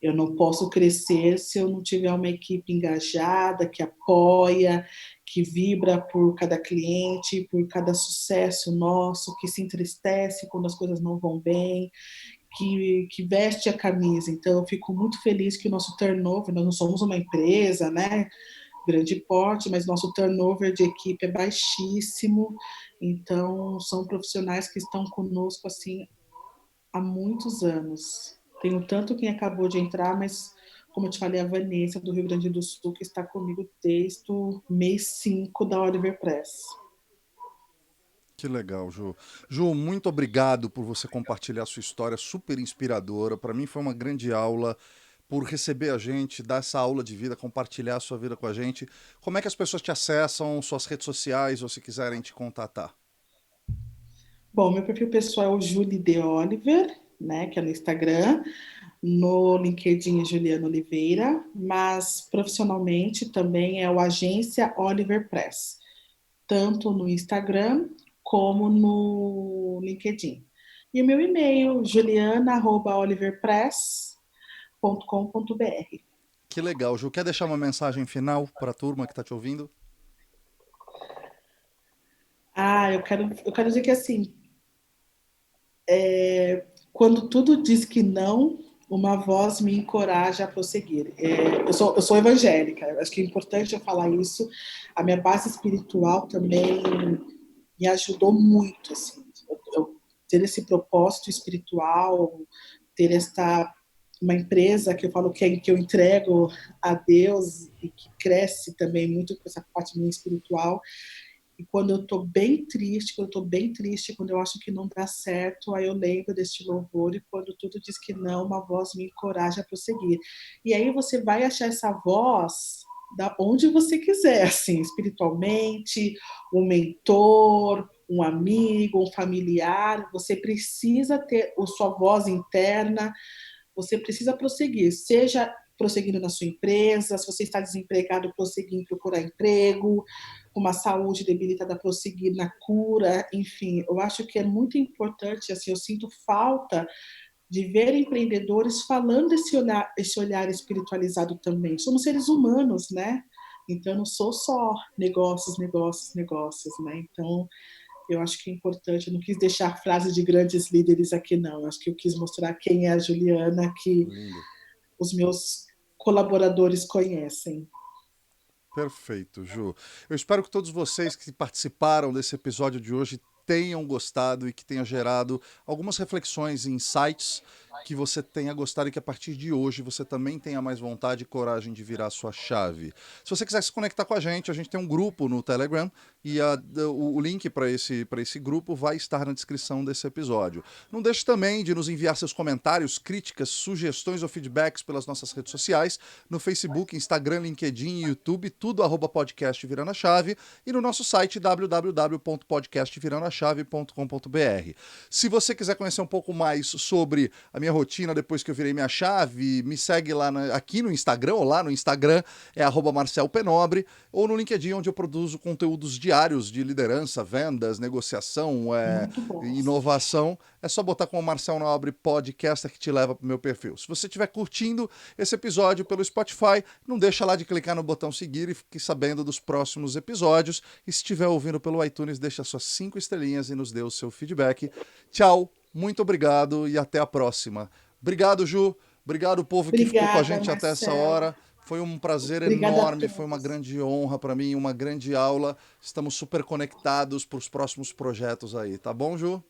eu não posso crescer se eu não tiver uma equipe engajada, que apoia, que vibra por cada cliente, por cada sucesso nosso, que se entristece quando as coisas não vão bem, que veste a camisa. Então, eu fico muito feliz que o nosso turnover, nós não somos uma empresa, né? Grande porte, mas nosso turnover de equipe é baixíssimo. Então, são profissionais que estão conosco assim há muitos anos. Tenho tanto quem acabou de entrar, mas como eu te falei, a Vanessa do Rio Grande do Sul, que está comigo desde o mês 5 da Oliver Press. Que legal, Ju. Ju, muito obrigado por você compartilhar sua história super inspiradora. Para mim foi uma grande aula por receber a gente, dar essa aula de vida, compartilhar a sua vida com a gente. Como é que as pessoas te acessam, suas redes sociais, ou se quiserem te contatar? Bom, meu perfil pessoal é o Julie de Oliver, né, que é no Instagram. No LinkedIn é Juliana Oliveira, mas profissionalmente também é o Agência Oliver Press, tanto no Instagram como no LinkedIn. E o meu e-mail, juliana@oliverpress.com.br. Que legal, Ju. Quer deixar uma mensagem final para a turma que está te ouvindo? Eu quero dizer que assim, quando tudo diz que não, uma voz me encoraja a prosseguir. Eu sou evangélica, acho que é importante eu falar isso. A minha base espiritual também me ajudou muito, assim, eu ter esse propósito espiritual, ter esta uma empresa que eu falo que eu entrego a Deus e que cresce também muito com essa parte minha espiritual. E quando eu estou bem triste, quando eu acho que não dá certo, aí eu lembro deste louvor e quando tudo diz que não, uma voz me encoraja a prosseguir. E aí você vai achar essa voz da onde você quiser, assim, espiritualmente, um mentor, um amigo, um familiar, você precisa ter a sua voz interna, você precisa prosseguir, seja prosseguindo na sua empresa, se você está desempregado, prosseguir em procurar emprego, com uma saúde debilitada, prosseguir na cura, enfim, eu acho que é muito importante, assim, eu sinto falta de ver empreendedores falando esse olhar espiritualizado também. Somos seres humanos, né? Então, eu não sou só negócios, negócios, negócios, né? Então, eu acho que é importante, eu não quis deixar frase de grandes líderes aqui, não. Eu acho que eu quis mostrar quem é a Juliana, que Lindo. os meus colaboradores conhecem. Perfeito, Ju. Eu espero que todos vocês que participaram desse episódio de hoje tenham gostado e que tenha gerado algumas reflexões e insights que você tenha gostado e que a partir de hoje você também tenha mais vontade e coragem de virar a sua chave. Se você quiser se conectar com a gente tem um grupo no Telegram e o link para esse grupo vai estar na descrição desse episódio. Não deixe também de nos enviar seus comentários, críticas, sugestões ou feedbacks pelas nossas redes sociais, no Facebook, Instagram, LinkedIn, YouTube, tudo @podcast Virando a Chave, e no nosso site www.podcastvirandoachave.com.br. Se você quiser conhecer um pouco mais sobre a minha rotina depois que eu virei minha chave, me segue lá aqui no Instagram, ou lá no Instagram, é @MarcelPenobre, ou no LinkedIn, onde eu produzo conteúdos diários de liderança, vendas, negociação, Muito bons. inovação. É só botar com o Marcel Nobre Podcaster que te leva para o meu perfil. Se você estiver curtindo esse episódio pelo Spotify, não deixa lá de clicar no botão seguir e fique sabendo dos próximos episódios. E se estiver ouvindo pelo iTunes, deixa suas 5 estrelinhas e nos dê o seu feedback. Tchau, muito obrigado e até a próxima. Obrigado, Ju. Obrigado, povo que ficou com a Obrigada, gente até essa Marcel. hora. Foi um prazer Obrigada a enorme, foi uma todos. grande honra para mim, uma grande aula. Estamos super conectados para os próximos projetos aí, tá bom, Ju?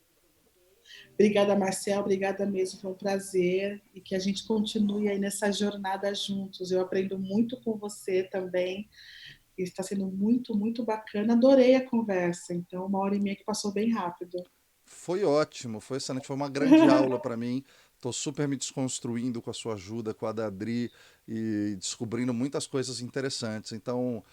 Obrigada, Marcel. Obrigada mesmo. Foi um prazer. E que a gente continue aí nessa jornada juntos. Eu aprendo muito com você também. Está sendo muito, muito bacana. Adorei a conversa. Então, 1 hora e meia que passou bem rápido. Foi ótimo, foi excelente, foi uma grande aula para mim. Estou super me desconstruindo com a sua ajuda, com a da Adri, e descobrindo muitas coisas interessantes. Então,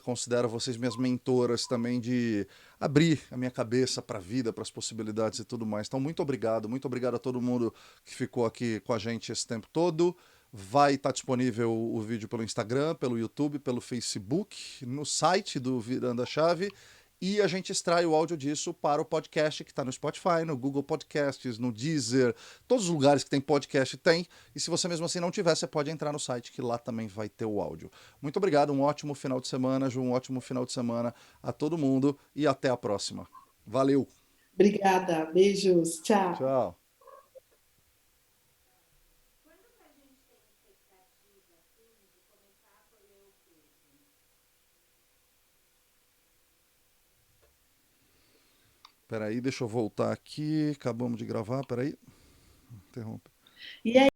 considero vocês minhas mentoras também de abrir a minha cabeça para a vida, para as possibilidades e tudo mais. Então, muito obrigado a todo mundo que ficou aqui com a gente esse tempo todo. Vai estar disponível o vídeo pelo Instagram, pelo YouTube, pelo Facebook, no site do Virando a Chave. E a gente extrai o áudio disso para o podcast que está no Spotify, no Google Podcasts, no Deezer, todos os lugares que tem podcast tem. E se você mesmo assim não tiver, você pode entrar no site que lá também vai ter o áudio. Muito obrigado, um ótimo final de semana, Ju, um ótimo final de semana a todo mundo e até a próxima. Valeu, Obrigada. Beijos. Tchau. tchau. Peraí, deixa eu voltar aqui. Acabamos de gravar, peraí. Interrompe. E aí,